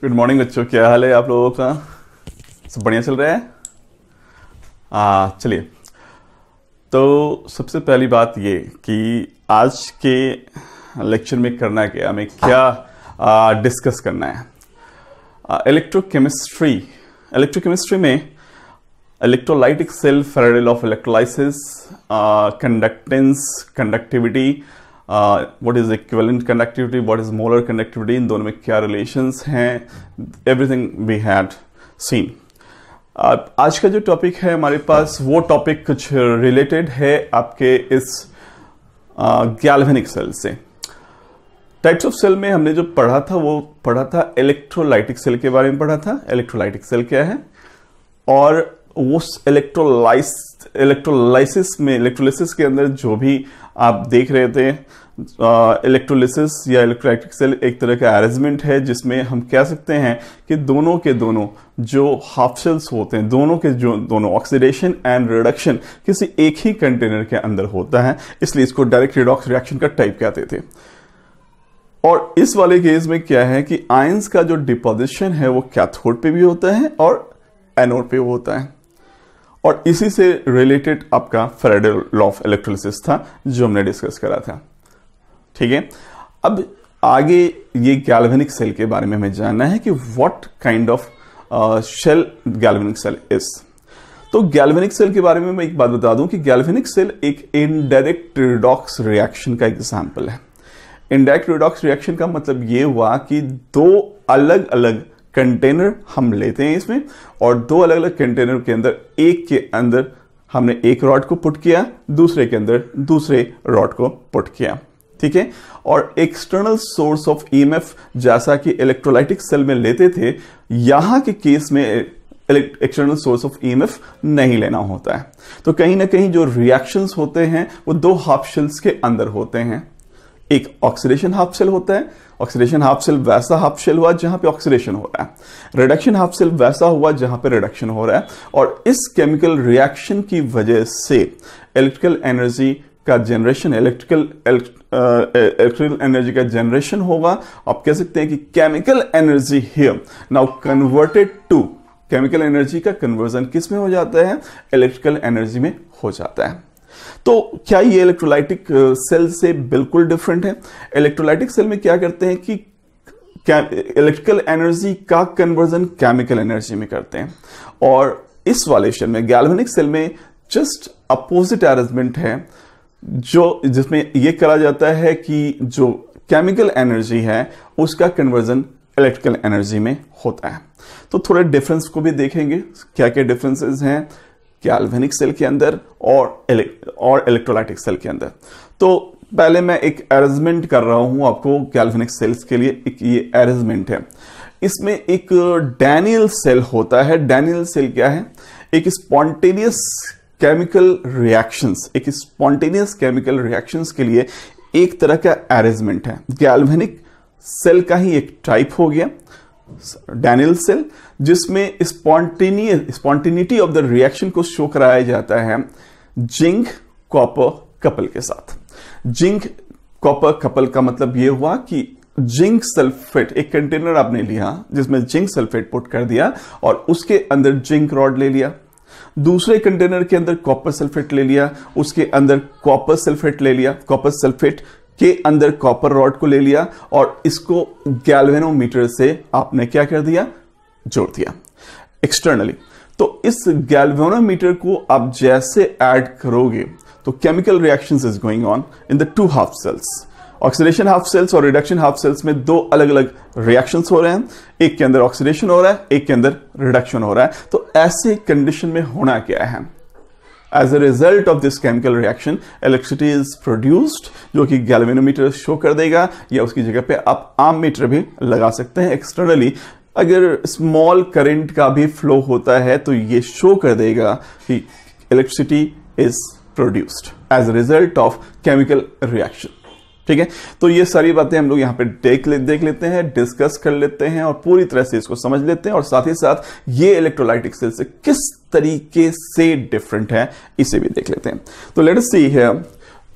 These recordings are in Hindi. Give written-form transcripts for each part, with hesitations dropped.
गुड मॉर्निंग बच्चों, क्या हाल है आप लोगों का? सब बढ़िया चल रहा है? चलिए, तो सबसे पहली बात ये कि आज के लेक्चर में करना क्या, हमें क्या डिस्कस करना है। इलेक्ट्रोकेमिस्ट्री में electrolytic cell, Faraday law of electrolysis, conductance, conductivity, what is equivalent conductivity, what is molar conductivity, इन दोनों में क्या रिलेशंस हैं, एवरीथिंग वी हैड सीन। आज का जो टॉपिक है हमारे पास, वो टॉपिक कुछ रिलेटेड है आपके इस गैल्वेनिक सेल से। टाइप्स ऑफ सेल में हमने जो पढ़ा था वो पढ़ा था इलेक्ट्रोलाइटिक सेल के बारे में पढ़ा था। इलेक्ट्रोलाइटिक सेल क्या है, और उस इलेक्ट्रोलाइसिस के अंदर जो भी आप देख रहे थे, इलेक्ट्रोलिसिस या इलेक्ट्रोलाइटिक सेल एक तरह का अरेंजमेंट है जिसमें हम कह सकते हैं कि दोनों के दोनों जो हाफ शेल्स होते हैं, दोनों के जो दोनों ऑक्सीडेशन एंड रिडक्शन किसी एक ही कंटेनर के अंदर होता है, इसलिए इसको डायरेक्ट रिडॉक्स रिएक्शन का टाइप कहते थे। और इस वाले केस में क्या है कि आयंस का जो डिपोजिशन है वो कैथोड पे भी होता है और एनोड पे होता है, और इसी से रिलेटेड आपका फैराडे लॉ ऑफ इलेक्ट्रोलिसिस था जो हमने डिस्कस करा था। ठीक है, अब आगे ये गैल्वेनिक सेल के बारे में हमें जानना है कि what kind of shell galvanic cell is. तो गैल्वेनिक सेल के बारे में मैं एक बात बता दूं कि गैल्वेनिक सेल एक इनडायरेक्ट रिडॉक्स रिएक्शन का एग्जाम्पल है। इनडायरेक्ट रिडॉक्स रिएक्शन का मतलब ये हुआ कि दो अलग अलग कंटेनर हम लेते हैं इसमें, और दो अलग अलग कंटेनर के अंदर एक के अंदर हमने एक रॉड को पुट किया, दूसरे के अंदर दूसरे रॉड को पुट किया। ठीक है, और एक्सटर्नल सोर्स ऑफ ईएमएफ जैसा कि इलेक्ट्रोलाइटिक सेल में लेते थे, यहां के केस में एक्सटर्नल सोर्स ऑफ ईएमएफ नहीं लेना होता है। तो कहीं ना कहीं जो रिएक्शंस होते हैं वो दो हाफ शेल्स के अंदर होते हैं। एक ऑक्सीडेशन हाफ शेल होता है, ऑक्सीडेशन हाफ शेल वैसा हाफ शेल हुआ जहां पे ऑक्सीडेशन हो रहा है, रिडक्शन हाफ शेल वैसा हुआ जहां पे रिडक्शन हो रहा है, और इस केमिकल रिएक्शन की वजह से इलेक्ट्रिकल एनर्जी का जनरेशन, इलेक्ट्रिकल एनर्जी का जनरेशन होगा। आप कह सकते हैं कि chemical energy here now converted to, chemical energy का कन्वर्जन किस में हो जाता है? इलेक्ट्रिकल एनर्जी में हो जाता है। तो क्या ये इलेक्ट्रोलाइटिक सेल से बिल्कुल डिफरेंट है? इलेक्ट्रोलाइटिक सेल में क्या करते हैं कि इलेक्ट्रिकल एनर्जी का कन्वर्जन केमिकल एनर्जी में करते हैं, और इस वाले सेल में, गैल्वेनिक सेल में, जस्ट अपोजिट अरेंजमेंट है, जो जिसमें यह करा जाता है कि जो केमिकल एनर्जी है उसका कन्वर्जन इलेक्ट्रिकल एनर्जी में होता है। तो थोड़े डिफरेंस को भी देखेंगे, क्या क्या डिफरेंसेस हैं गैल्वेनिक सेल के अंदर और इलेक्ट्रोलाइटिक सेल के अंदर। तो पहले मैं एक अरेंजमेंट कर रहा हूं आपको गैल्वेनिक सेल्स के लिए। एक ये अरेंजमेंट है, इसमें एक डैनियल सेल होता है। डैनियल सेल क्या है? एक स्पॉन्टेनियस केमिकल रिएक्शंस के लिए एक तरह का अरेंजमेंट है। गैल्वेनिक सेल का ही एक टाइप हो गया डैनियल सेल, जिसमें स्पॉन्टेनिटी ऑफ द रिएक्शन को शो कराया जाता है जिंक कॉपर कपल के साथ। जिंक कॉपर कपल का मतलब यह हुआ कि जिंक सल्फेट, एक कंटेनर आपने लिया जिसमें जिंक सल्फेट पुट कर दिया और उसके अंदर जिंक रॉड ले लिया, दूसरे कंटेनर के अंदर कॉपर सल्फेट ले लिया, उसके अंदर कॉपर सल्फेट ले लिया, कॉपर सल्फेट के अंदर कॉपर रॉड को ले लिया, और इसको गैल्वेनोमीटर से आपने क्या कर दिया? जोड़ दिया एक्सटर्नली। तो इस गैल्वेनोमीटर को आप जैसे ऐड करोगे तो chemical reactions is going on in the two half cells. Oxidation half cells और रिडक्शन हाफ सेल्स में दो अलग अलग रिएक्शंस हो रहे हैं, एक के अंदर ऑक्सीडेशन हो रहा है, एक के अंदर रिडक्शन हो रहा है। तो ऐसे कंडीशन में होना क्या है? As a result of this chemical reaction, electricity is produced, जो कि गैल्वेनोमीटर शो कर देगा, या उसकी जगह पे आप आममीटर भी लगा सकते हैं एक्सटर्नली। अगर स्मॉल करंट का भी फ्लो होता है तो ये शो कर देगा कि electricity is produced as a result of chemical reaction. ठीक है, तो ये सारी बातें हम लोग यहां पे देख लेते हैं, डिस्कस कर लेते हैं और पूरी तरह से इसको समझ लेते हैं, और साथ ही साथ ये इलेक्ट्रोलाइटिक सेल से किस तरीके से डिफरेंट है इसे भी देख लेते हैं। तो लेट अस सी हियर,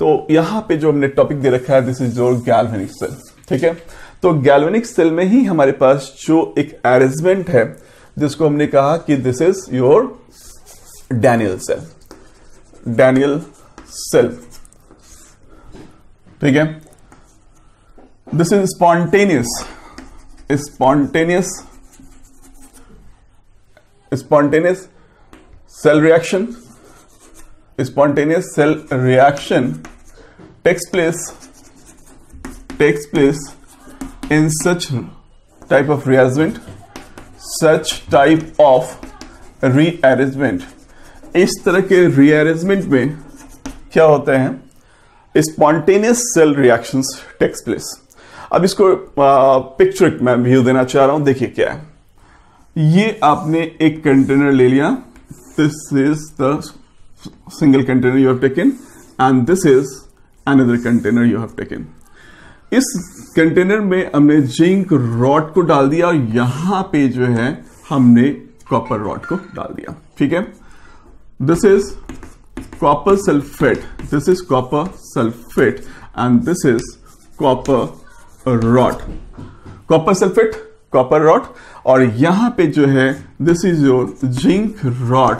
तो यहां पे जो हमने टॉपिक दे रखा है, this is your galvanic cell. ठीक है, तो गैल्वेनिक सेल में ही हमारे पास जो एक अरेंजमेंट है जिसको हमने कहा कि this is your Daniel cell, Daniel cell, ठीक है। This is spontaneous cell reaction. Spontaneous cell reaction takes place in such type of rearrangement, इस तरह के rearrangement में क्या होता है, spontaneous cell reactions takes place. अब इसको पिक्चर मैं व्यू देना चाह रहा हूं, देखिए क्या है। ये आपने एक कंटेनर ले लिया, this is the single container you have taken and this is another container you have taken. इस कंटेनर में हमने जिंक रॉड को डाल दिया और यहां पे जो है हमने कॉपर रॉड को डाल दिया, ठीक है। This is copper sulphate, this is copper sulphate and this is copper rod, copper sulphate, copper rod, और यहां पे जो है this is your zinc rod,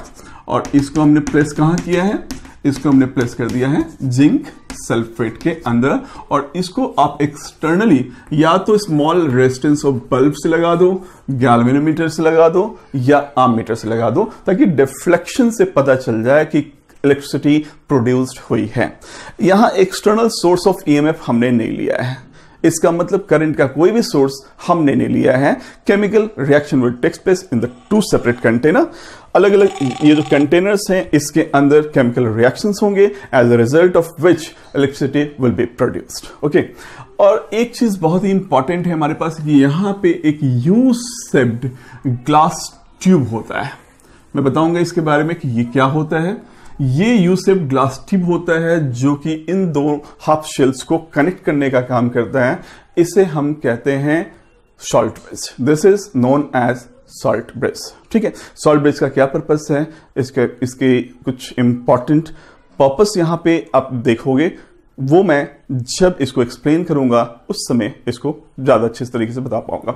और इसको हमने प्लेस कहां किया है, इसको हमने प्लेस कर दिया है जिंक सल्फेट के अंदर, और इसको आप एक्सटर्नली या तो स्मॉल रेजिस्टेंस ऑफ बल्ब से लगा दो, गैल्वेनोमीटर से लगा दो, या आममीटर से लगा दो, ताकि डिफ्लेक्शन से पता चल जाए कि इलेक्ट्रिसिटी प्रोड्यूस्ड हुई है। यहां एक्सटर्नल सोर्स ऑफ ईएमएफ हमने नहीं लिया है, इसका मतलब करंट का कोई भी सोर्स हमने नहीं लिया है। Chemical reaction will take place in the two separate container. अलग अलग ये जो कंटेनर्स हैं इसके अंदर केमिकल रिएक्शंस होंगे, as a result of which electricity will be produced, okay. और एक चीज बहुत ही इंपॉर्टेंट है हमारे पास कि यहां पे एक यू शेप्ड ग्लास ट्यूब होता है। मैं बताऊंगा इसके बारे में कि ये क्या होता है। ये यू शेप ग्लास ट्यूब होता है जो कि इन दो हाफ शेल्स को कनेक्ट करने का काम करता है। इसे हम कहते हैं salt bridge, this is known as salt bridge, ठीक है। सॉल्ट ब्रिज का क्या पर्पस है, इसके कुछ इंपॉर्टेंट पर्पस यहां पे आप देखोगे, वो मैं जब इसको एक्सप्लेन करूंगा उस समय इसको ज्यादा अच्छे तरीके से बता पाऊंगा,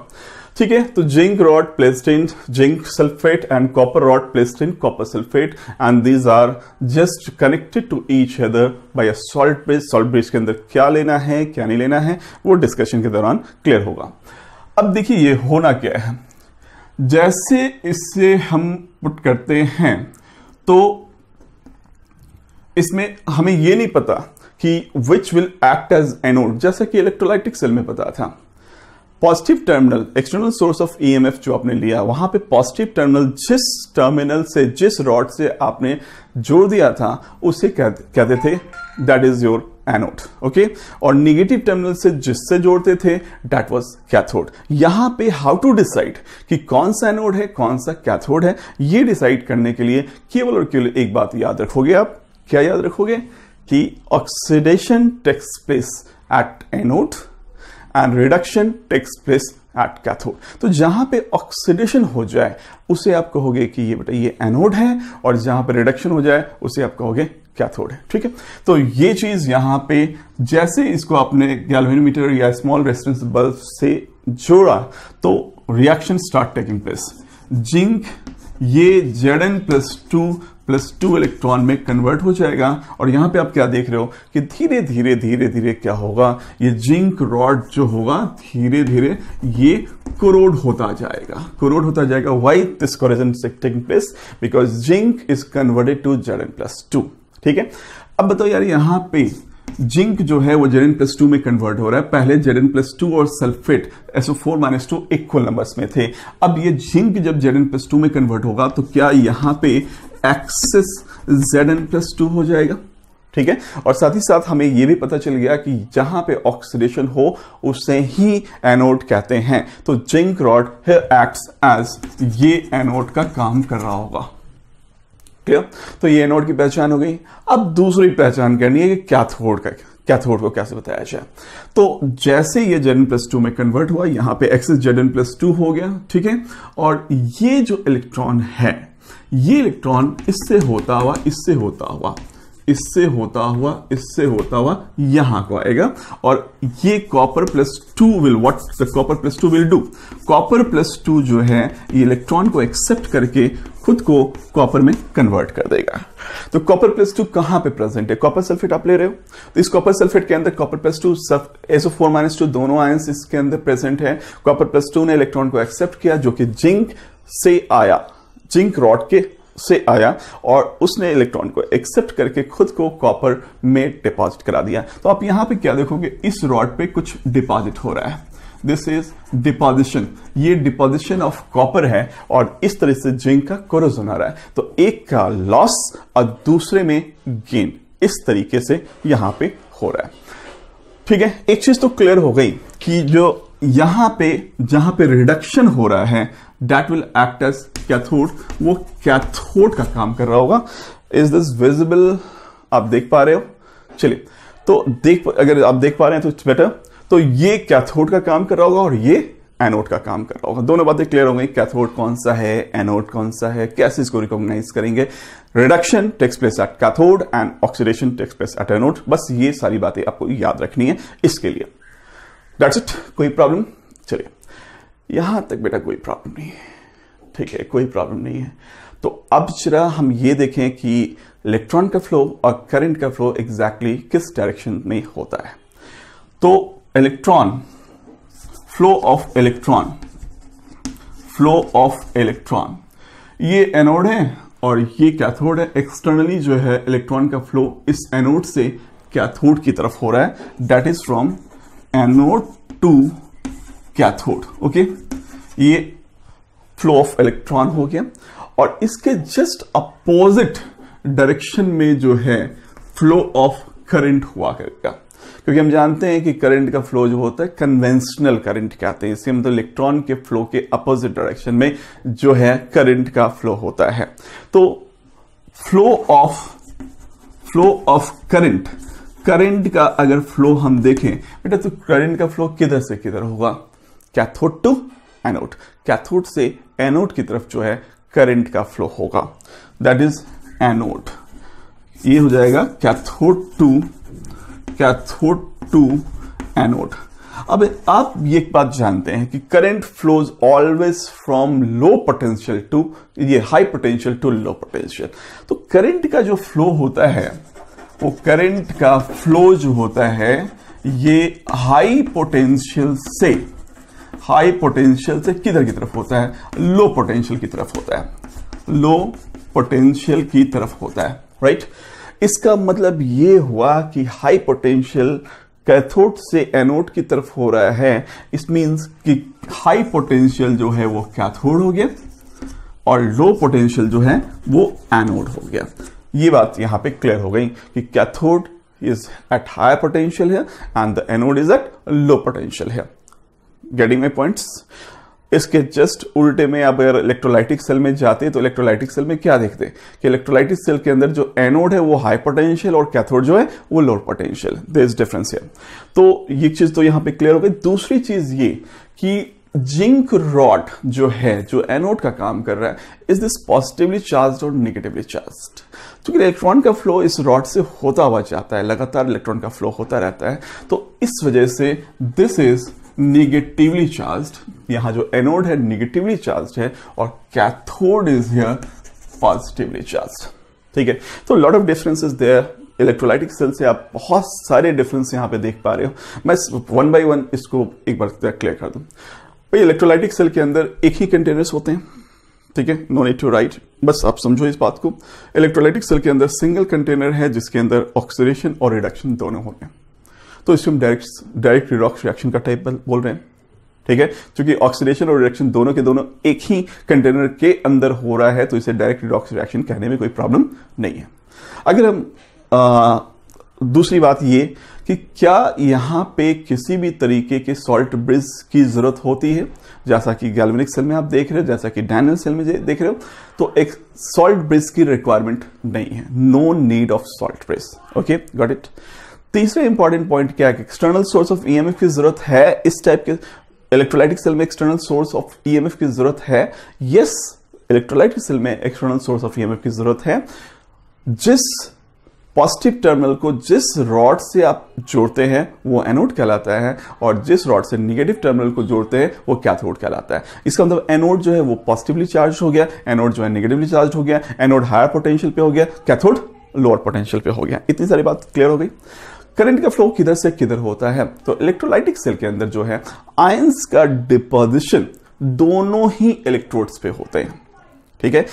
ठीक है। तो zinc rod placed in zinc sulphate and copper rod placed in copper sulphate and these are just connected to each other by a salt bridge. Salt bridge के अंदर क्या लेना है क्या नहीं लेना है वो डिस्कशन के दौरान क्लियर होगा। अब देखिए ये होना क्या है, जैसे इससे हम पुट करते हैं तो इसमें हमें ये नहीं पता कि which will act as anode, जैसा कि इलेक्ट्रोलाइटिक सेल में पता था। Positive terminal external source of EMF जो आपने लिया, वहां पे पॉजिटिव टर्मिनल जिस टर्मिनल से जिस रॉड से आपने जोड़ दिया था उसे कहते थे that is your anode, okay. और नेगेटिव टर्मिनल से जिससे जोड़ते थे दैट वाज कैथोड। यहां पे हाउ टू डिसाइड कि कौन सा एनोड है कौन सा कैथोड है, ये डिसाइड करने के लिए केवल और केवल एक बात याद रखोगे आप। क्या याद रखोगे कि oxidation takes place at anode and reduction takes place at cathode. तो जहां पे ऑक्सीडेशन हो जाए उसे आप कहोगे कि ये बेटा ये एनोड है, और जहां पे रिडक्शन हो जाए उसे आप कहोगे कैथोड है, ठीक है। तो ये चीज यहां पे जैसे इसको आपने गैल्वेनोमीटर या स्मॉल रेजिस्टेंस बल्ब से जोड़ा तो reaction start taking place. Zinc ये Zn+2 इलेक्ट्रॉन में कन्वर्ट हो जाएगा, और यहां पे आप क्या देख रहे हो कि धीरे धीरे धीरे धीरे क्या होगा, ये जिंक रॉड जो होगा धीरे धीरे ये कोरोड होता जाएगा। Why this corrosion is taking place? Because zinc is converted to Zn+2, ठीक है। अब बताओ यार, यहां पे जिंक जो है वो Zn+2 में कन्वर्ट हो रहा है। पहले Zn+2 और सल्फेट SO4-2 इक्वल नंबर्स में थे। अब ये जिंक जब Zn+2 में कन्वर्ट होगा तो क्या यहां पे एक्सेस Zn+2 हो जाएगा, ठीक है। और साथ ही साथ हमें यह भी पता चल गया कि जहां पे ऑक्सीडेशन हो उसे ही एनोड कहते हैं। तो जिंक रॉड एक्ट्स एज ये एनोड का काम कर रहा होगा, क्लियर। तो ये एनोड की पहचान हो गई। अब दूसरी पहचान करनी है कि कैथोड को कैसे बताया जाए। तो जैसे ये Zn+2 में कन्वर्ट हुआ, यहां पे एक्सेस Zn+2 हो गया, ठीक है। और ये जो इलेक्ट्रॉन है, ये इलेक्ट्रॉन इससे होता हुआ इससे होता हुआ यहां को आएगा, और ये copper plus 2 will what the copper plus 2 will do, copper plus 2 जो है ये इलेक्ट्रॉन को एक्सेप्ट करके खुद को कॉपर में कन्वर्ट कर देगा। तो कॉपर प्लस 2 कहां पे प्रेजेंट है, कॉपर सल्फेट आप ले रहे हो, तो इस कॉपर सल्फेट के अंदर कॉपर प्लस 2 SO4 - 2 दोनों आयंस इसके अंदर प्रेजेंट है। कॉपर प्लस 2 ने इलेक्ट्रॉन को एक्सेप्ट किया जो कि जिंक से आया, जिंक रॉड के से आया, और उसने इलेक्ट्रॉन को एक्सेप्ट करके खुद को कॉपर में डिपॉजिट करा दिया। तो आप यहां पे क्या देखोगे, इस रॉड पे कुछ डिपॉजिट हो रहा है, दिस इज डिपॉजिशन, ये डिपॉजिशन ऑफ कॉपर है, और इस तरह से जिंक का कोरोजन आ रहा है। तो एक का लॉस और दूसरे में गेन, इस तरीके से यहां पे हो रहा है। ठीक है, एक चीज तो क्लियर हो गई कि जो यहां पे जहां पे रिडक्शन हो रहा है that will act as cathode, वो कैथोड का काम कर रहा होगा। इज दिस विजिबल, आप देख पा रहे हो? चलिए, तो अगर आप देख पा रहे हैं तो इट्स बेटर। तो ये कैथोड का काम कर रहा होगा और ये एनोड का काम कर रहा होगा। दोनों बातें क्लियर हो गई, कैथोड कौन सा है, एनोड कौन सा है, कैसे इसको रिकॉग्नाइज करेंगे। Reduction takes place at cathode and oxidation takes place at anode. बस ये सारी बातें आपको याद रखनी है इसके लिए। That's it. कोई प्रॉब्लम? चलिए, यहां तक बेटा कोई प्रॉब्लम नहीं है, ठीक है, कोई प्रॉब्लम नहीं है। तो अब जरा हम ये देखें कि इलेक्ट्रॉन का फ्लो और करंट का फ्लो एग्जैक्टली किस डायरेक्शन में होता है। तो इलेक्ट्रॉन, फ्लो ऑफ इलेक्ट्रॉन, ये एनोड है और ये कैथोड है। एक्सटर्नली जो है इलेक्ट्रॉन का फ्लो इस एनोड से कैथोड की तरफ हो रहा है, that is from anode to cathode. Okay, ये फ्लो ऑफ इलेक्ट्रॉन हो गया, और इसके जस्ट अपोजिट डायरेक्शन में जो है फ्लो ऑफ करंट हुआ करेगा, क्योंकि हम जानते हैं कि करंट का फ्लो जो होता है कन्वेंशनल करंट कहते हैं। इससे मतलब इलेक्ट्रॉन के फ्लो के अपोजिट डायरेक्शन में जो है करंट का फ्लो होता है। तो फ्लो ऑफ करंट का अगर फ्लो हम देखें बेटा, तो करंट का फ्लो किधर से किधर होगा, कैथोड टू एनोड, कैथोड से एनोड की तरफ जो है करंट का फ्लो होगा, दैट इज एनोड। ये हो जाएगा कैथोड टू एनोड। अब आप ये एक बात जानते हैं कि current flows always from low potential to ये high potential to low potential. तो करंट का जो फ्लो होता है, वो करंट का फ्लो जो होता है ये हाई पोटेंशियल से किधर की तरफ होता है, लो पोटेंशियल की तरफ होता है, लो पोटेंशियल की तरफ होता है, राइट। इसका मतलब ये हुआ कि हाई पोटेंशियल कैथोड से एनोड की तरफ हो रहा है। इस मींस कि हाई पोटेंशियल जो है वो कैथोड हो गया और लो पोटेंशियल जो है वो एनोड हो गया। ये बात यहां पे क्लियर हो गई कि cathode is at higher potential है and the anode is at low potential है। Getting my points? इसके जस्ट उल्टे में आप अगर इलेक्ट्रोलाइटिक सेल में जाते हैं तो इलेक्ट्रोलाइटिक सेल में क्या देखते हैं कि इलेक्ट्रोलाइटिक सेल के अंदर जो एनोड है वो हाई पोटेंशियल और कैथोड जो है वो low potential. There is difference here. तो ये चीज तो यहां पे क्लियर हो गई। दूसरी चीज ये कि जिंक रॉड जो है, जो एनोड का काम कर रहा है, इज दिस पॉजिटिवली चार्ज्ड और नेगेटिवली चार्ज्ड? क्योंकि इलेक्ट्रॉन का फ्लो इस रॉड से होता हुआ जाता है, लगातार इलेक्ट्रॉन का फ्लो होता रहता है, तो इस वजह से दिस इज निगेटिवली चार्ज्ड। यहां जो एनोड है निगेटिवली चार्ज्ड है और cathode is here positively charged. ठीक है, तो lot of differences there. Electrolytic cell से आप बहुत सारे डिफरेंस यहां पे देख पा रहे हो। मैं वन बाय वन इसको एक बार क्लियर कर दूं। भाई इलेक्ट्रोलाइटिक सेल के अंदर एक ही कंटेनर्स होते हैं, ठीक है, नो नीड टू राइट, बस आप समझो इस बात को। इलेक्ट्रोलाइटिक सेल के अंदर सिंगल कंटेनर है जिसके अंदर ऑक्सीडेशन और रिडक्शन दोनों होते हैं। तो इसको हम डायरेक्ट रिडॉक्स रिएक्शन का टाइप बोल रहे हैं, ठीक है, क्योंकि ऑक्सीडेशन और रिडक्शन दोनों के दोनों एक ही कंटेनर के अंदर हो रहा है, तो इसे डायरेक्ट रिडॉक्स रिएक्शन कहने में कोई प्रॉब्लम नहीं है। अगर हम दूसरी बात ये कि क्या यहां पे किसी भी तरीके के सॉल्ट ब्रिज की जरूरत होती है, जैसा कि गैल्वेनिक सेल में आप देख रहे हो, जैसा कि डैनियल सेल में देख रहे हो, तो एक सॉल्ट ब्रिज की रिक्वायरमेंट नहीं है, no need of salt bridge. Okay, got it. तीसरा इंपॉर्टेंट पॉइंट क्या है कि एक्सटर्नल सोर्स ऑफ ईएमएफ की जरूरत है इस टाइप के इलेक्ट्रोलाइटिक सेल में। एक्सटर्नल सोर्स ऑफ ईएमएफ की जरूरत है, यस, इलेक्ट्रोलाइटिक सेल में एक्सटर्नल सोर्स ऑफ ईएमएफ की जरूरत है। जिस पॉजिटिव टर्मिनल को जिस रॉड से आप जोड़ते हैं वो एनोड कहलाता है, और जिस रॉड से निगेटिव टर्मिनल को जोड़ते हैं वो कैथोड कहलाता है। इसका मतलब एनोड जो है वो पॉजिटिवली चार्ज हो गया, एनोड जो है निगेटिवली चार्ज हो गया, एनोड हायर पोटेंशियल पे हो गया, कैथोड लोअर पोटेंशियल पे हो गया। इतनी सारी बात क्लियर हो गई। करंट का फ्लो किधर से किधर होता है, तो इलेक्ट्रोलाइटिक सेल के अंदर जो है आयंस का डिपोजिशन दोनों ही इलेक्ट्रोड्स पे होते हैं। ठीक है,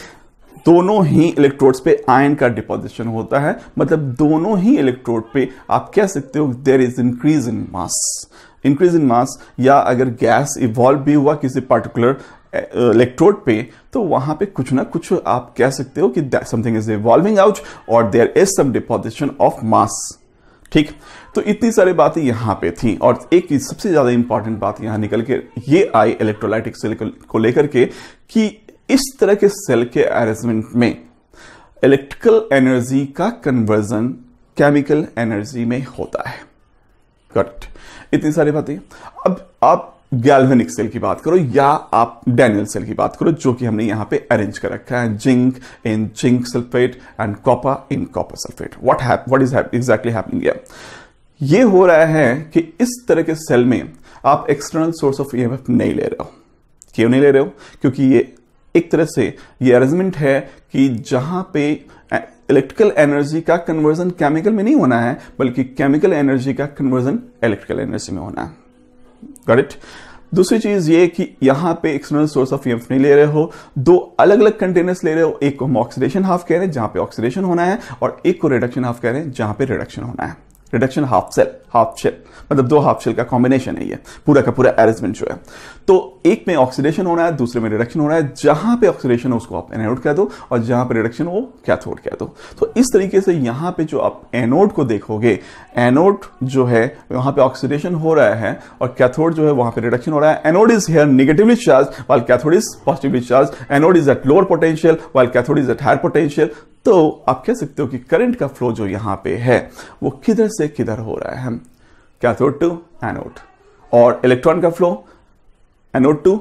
दोनों ही इलेक्ट्रोड्स पे आयन का डिपोजिशन होता है, मतलब दोनों ही इलेक्ट्रोड पे आप कह सकते हो there is increase in mass. Increase in mass, या अगर गैस इवॉल्व भी हुआ किसी पर्टिकुलर इलेक्ट्रोड पे, तो वहां पे कुछ ना कुछ आप कह सकते हो कि समथिंग इज इवॉल्विंग आउट और there is some deposition of mass. ठीक, तो इतनी सारी बातें यहां पे थी, और एक सबसे ज्यादा इंपॉर्टेंट बात यहां निकल के ये आई इलेक्ट्रोलाइटिक सेल को लेकर के कि इस तरह के सेल के अरेंजमेंट में इलेक्ट्रिकल एनर्जी का कन्वर्जन केमिकल एनर्जी में होता है। करेक्ट, इतनी सारी बातें। अब आप गैल्वेनिक सेल की बात करो या आप डैनियल सेल की बात करो, जो कि हमने यहां पे अरेंज कर रखा है, zinc in zinc sulphate and copper in copper sulphate. What is exactly happening here? ये हो रहा है कि इस तरह के सेल में आप एक्सटर्नल सोर्स ऑफ ईएमएफ नहीं ले रहे हो। क्यों नहीं ले रहे हो? क्योंकि ये एक तरह से ये अरेंजमेंट है कि जहां पे इलेक्ट्रिकल एनर्जी का कन्वर्जन केमिकल में नहीं होना है, बल्कि केमिकल एनर्जी का कन्वर्जन इलेक्ट्रिकल एनर्जी में होना है। Got it? दूसरी चीज ये कि यहां पे एक्सटर्नल सोर्स ऑफ ईएमएफ नहीं ले रहे हो, दो अलग अलग कंटेनर्स ले रहे हो। एक को हम ऑक्सीडेशन हाफ कह रहे हैं जहां पे ऑक्सीडेशन होना है, और एक को रिडक्शन हाफ कह रहे हैं जहां पे रिडक्शन होना है। रिडक्शन हाफ शेल मतलब दो हाफ शेल का कॉम्बिनेशन है ये पूरा का पूरा अरेंजमेंट जो है। तो एक में ऑक्सीडेशन होना है, दूसरे में रिडक्शन होना है। जहां पे ऑक्सीडेशन है उसको आप एनोड कह दो, और जहां पे रिडक्शन वो कैथोड कह दो। तो इस तरीके से यहां पे जो आप एनोड को देखोगे, एनोड जो है वहां पे ऑक्सीडेशन हो रहा है, और कैथोड जो है वहां पे रिडक्शन हो रहा है। Anode is here negatively charge while cathode is positively charge. Anode is at lower potential while cathode is at higher potential. तो आप कह सकते हो कि करंट का फ्लो जो यहां पे है वो किधर से किधर हो रहा है, कैथोड टू एनोड, और इलेक्ट्रॉन का फ्लो एनोड टू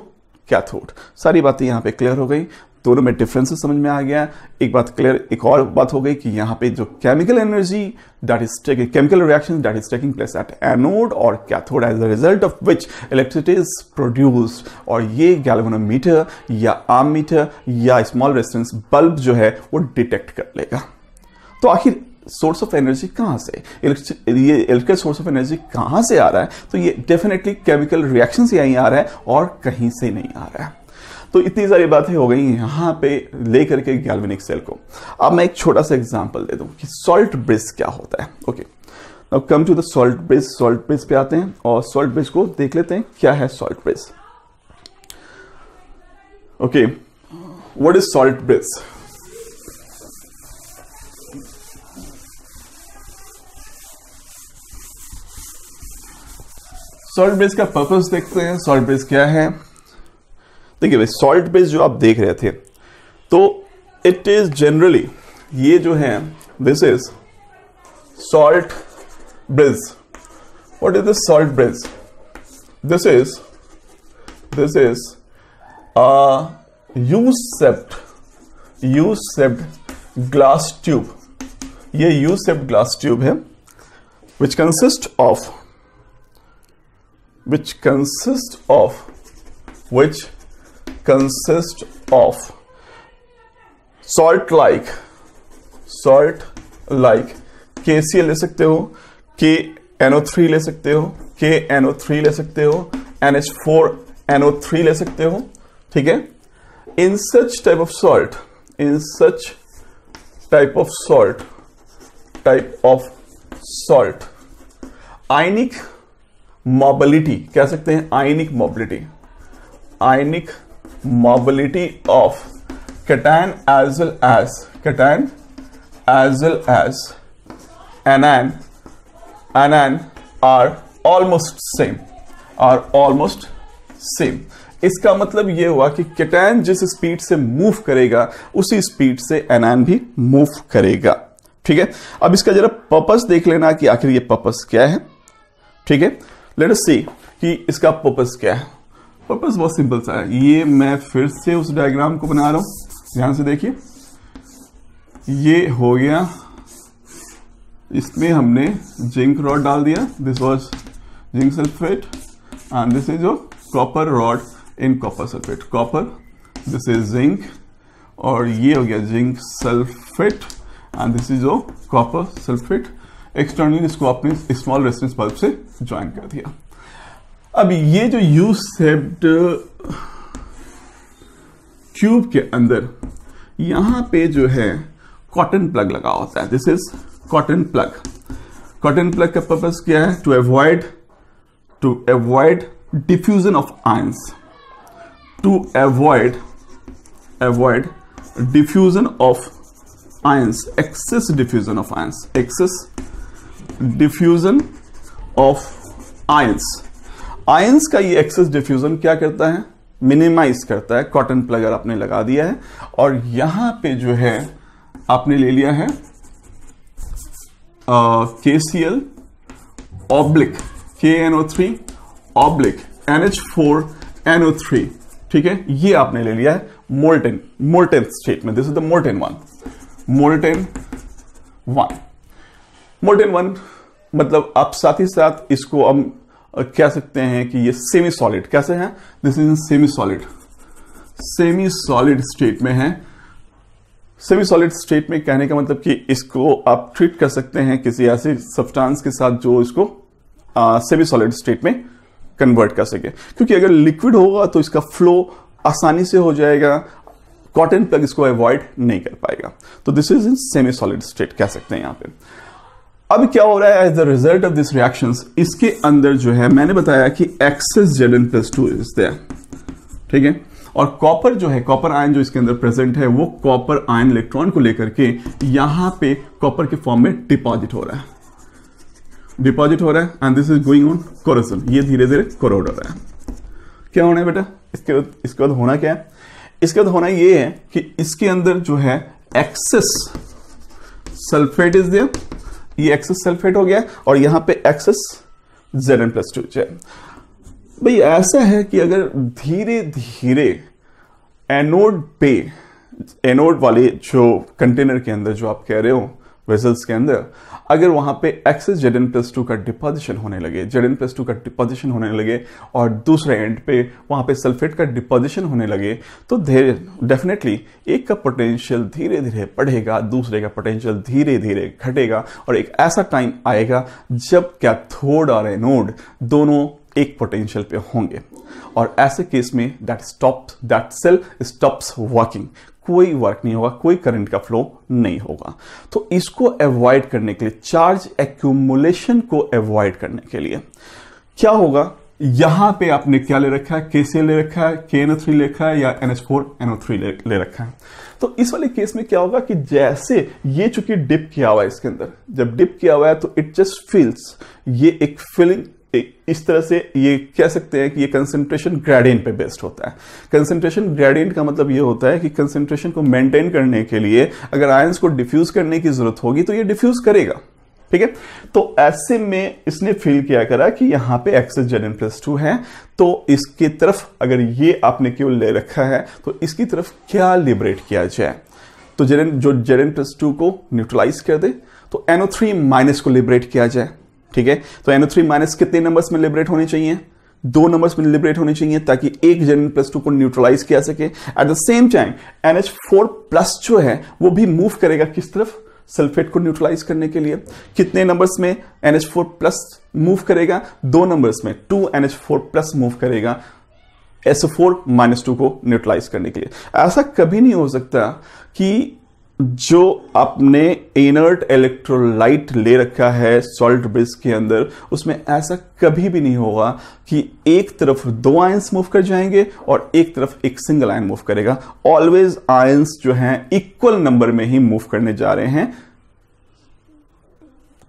कैथोड। सारी बातें यहां पे क्लियर हो गई, दोनों में डिफरेंसेस समझ में आ गया। एक बात क्लियर, एक और बात हो गई कि यहां पे जो chemical energy that is taking, chemical reaction that is taking place at anode और cathode, as a result of which electricity is produced. और ये गैल्वेनोमीटर या आर्ममीटर या स्मॉल रेजिस्टेंस बल्ब जो है वो डिटेक्ट कर लेगा। तो आखिर सोर्स ऑफ एनर्जी कहां से, ये इलेक्ट्रिकल सोर्स ऑफ एनर्जी कहां से आ रहा है? तो ये डेफिनेटली केमिकल रिएक्शन से यहीं आ रहा है और कहीं से नहीं आ रहा है। तो इतनी सारी बातें हो गई यहां पे लेकर के गैल्वेनिक सेल को। अब मैं एक छोटा सा एग्जांपल दे दूं कि सॉल्ट ब्रिज क्या होता है। Okay, now come to the salt bridge. Salt bridge पे आते हैं और सॉल्ट ब्रिज को देख लेते हैं क्या है salt bridge. Okay, what is salt bridge? Salt bridge का पर्पस देखते हैं। सॉल्ट ब्रिज क्या है? देखिए भाई, सॉल्ट ब्रिज जो आप देख रहे थे, तो इट इज जनरली, ये जो है this is salt bridge. What is the salt bridge? This is U shaped glass tube. ये यू शेप्ड ग्लास ट्यूब है which consists of salt like KCl ले सकते हो, KNO3 ले सकते हो, KNO3 ले सकते हो, NH4NO3 ले सकते हो। ठीक है, in such type of salt ionic mobility कह सकते हैं, ionic mobility of cation as well as anion are almost same। इसका मतलब यह हुआ कि केटायन जिस स्पीड से मूव करेगा उसी स्पीड से एनायन भी मूव करेगा। ठीक है, अब इसका जरा पर्पस देख लेना कि आखिर ये पर्पस क्या है। ठीक है, लेट अस सी कि इसका पर्पस क्या है। पर्पस बहुत सिंपल सा है। ये मैं फिर से उस डायग्राम को बना रहा हूं, ध्यान से देखिए। ये हो गया इसमें हमने जिंक रॉड डाल दिया, this was zinc sulphate and this is your copper rod in copper sulphate, copper, this is zinc और ये हो गया zinc sulphate and this is your copper sulphate. Externally इसको आपने स्मॉल रेजिस्टेंस बल्ब से ज्वाइन कर दिया। अब ये जो यू शेप्ड ट्यूब के अंदर यहां पे जो है कॉटन प्लग लगा होता है, this is cotton plug. Cotton plug का पर्पस क्या है? To avoid diffusion of ions, to avoid diffusion of ions, excess diffusion of ions, excess diffusion of ions. Ions का ये एक्सेस डिफ्यूजन क्या करता है? मिनिमाइज करता है। कॉटन प्लग आपने लगा दिया है और यहां पे जो है आपने ले लिया है KCl oblique KNO3 oblique NH4NO3, ठीक है, ये आपने ले लिया है मोल्टेन स्टेट में। This is the molten one मतलब आप साथ ही साथ इसको हम कह सकते हैं कि ये सेमी सॉलिड कैसे है? This is semi solid state में है। सेमी सॉलिड स्टेट में कहने का मतलब कि इसको आप ट्रीट कर सकते हैं किसी ऐसे सब्सटेंस के साथ जो इसको सेमी सॉलिड स्टेट में कन्वर्ट कर सके, क्योंकि अगर लिक्विड होगा तो इसका फ्लो आसानी से हो जाएगा, कॉटन प्लग इसको अवॉइड नहीं कर पाएगा। तो this is in semi solid state कह सकते हैं यहां पे। अब क्या हो रहा है as the result of this reactions, इसके अंदर जो है मैंने बताया कि एक्सेस Zn+2 इज देयर, ठीक है, और कॉपर जो है, कॉपर आयन जो इसके अंदर प्रेजेंट है, वो कॉपर आयन इलेक्ट्रॉन को लेकर के यहां पे कॉपर के फॉर्म में डिपॉजिट हो रहा है and this is going on corrosion, ये धीरे धीरे कोरोड हो रहा है। क्या होना है बेटा? इसके बाद होना क्या है? इसके बाद होना ये है कि इसके अंदर जो है एक्सेस सल्फेट इज देयर, ये एक्सेस सल्फेट हो गया और यहां पे एक्सेस Zn+2 है। भाई ऐसा है कि अगर धीरे धीरे एनोड वाले जो कंटेनर के अंदर जो आप कह रहे हो वेसल्स के अंदर, अगर वहां पे एक्सेस Zn+2 का डिपोजिशन होने लगे और दूसरे एंड पे वहां पे सल्फेट का डिपोजिशन होने लगे, तो डेफिनेटली एक का पोटेंशियल धीरे धीरे बढ़ेगा, दूसरे का पोटेंशियल धीरे धीरे घटेगा और एक ऐसा टाइम आएगा जब कैथोड और एनोड दोनों एक पोटेंशियल पे होंगे और ऐसे केस में दैट सेल स्टॉप्स वर्किंग, कोई वर्क नहीं होगा, कोई करंट का फ्लो नहीं होगा। तो इसको अवॉइड करने के लिए, चार्ज एक्यूमुलेशन को अवॉइड करने के लिए क्या होगा? यहां पे आपने क्या ले रखा है? KCl ले रखा है, KNO3 ले रखा है या NH4NO3 ले रखा है। तो इस वाले केस में क्या होगा कि जैसे ये चूंकि डिप किया हुआ है इसके अंदर, जब डिप किया हुआ है तो इट जस्ट फील्स, ये एक फीलिंग इस तरह से ये कह सकते हैं कि ये कंसंट्रेशन ग्रेडियंट पे बेस्ड होता है। कंसंट्रेशन ग्रेडियंट का मतलब ये होता है कि कंसंट्रेशन को मेंटेन करने के लिए अगर आयंस को डिफ्यूज करने की जरूरत होगी तो ये डिफ्यूज करेगा, ठीक है। तो ऐसे में इसने फील किया करा कि यहां पे एक्सेस Zn+2 है, तो इसकी तरफ अगर ये आपने केवल ले रखा है तो इसकी तरफ क्या लिबरेट किया जाए, तो जो Zn+2 को न्यूट्रलाइज कर दे तो NO3- को लिबरेट किया जाए, ठीक है। तो NO3- कितने नंबर्स में लिबरेट होनी चाहिए? 2 नंबर्स में लिबरेट होनी चाहिए ताकि एक Zn+2 को न्यूट्रलाइज किया सके। At the same time NH4+ जो है वो भी मूव करेगा किस तरफ? सल्फेट को न्यूट्रलाइज करने के लिए। कितने नंबर्स में NH4+ मूव करेगा? 2 नंबर्स में 2 NH4+ मूव करेगा SO4- को न्यूट्रलाइज करने के लिए। ऐसा कभी नहीं हो सकता कि जो आपने इनर्ट इलेक्ट्रोलाइट ले रखा है सॉल्ट ब्रिज के अंदर, उसमें ऐसा कभी भी नहीं होगा कि एक तरफ 2 आयंस मूव कर जाएंगे और एक तरफ एक सिंगल आयन मूव करेगा। ऑलवेज आयंस जो हैं इक्वल नंबर में ही मूव करने जा रहे हैं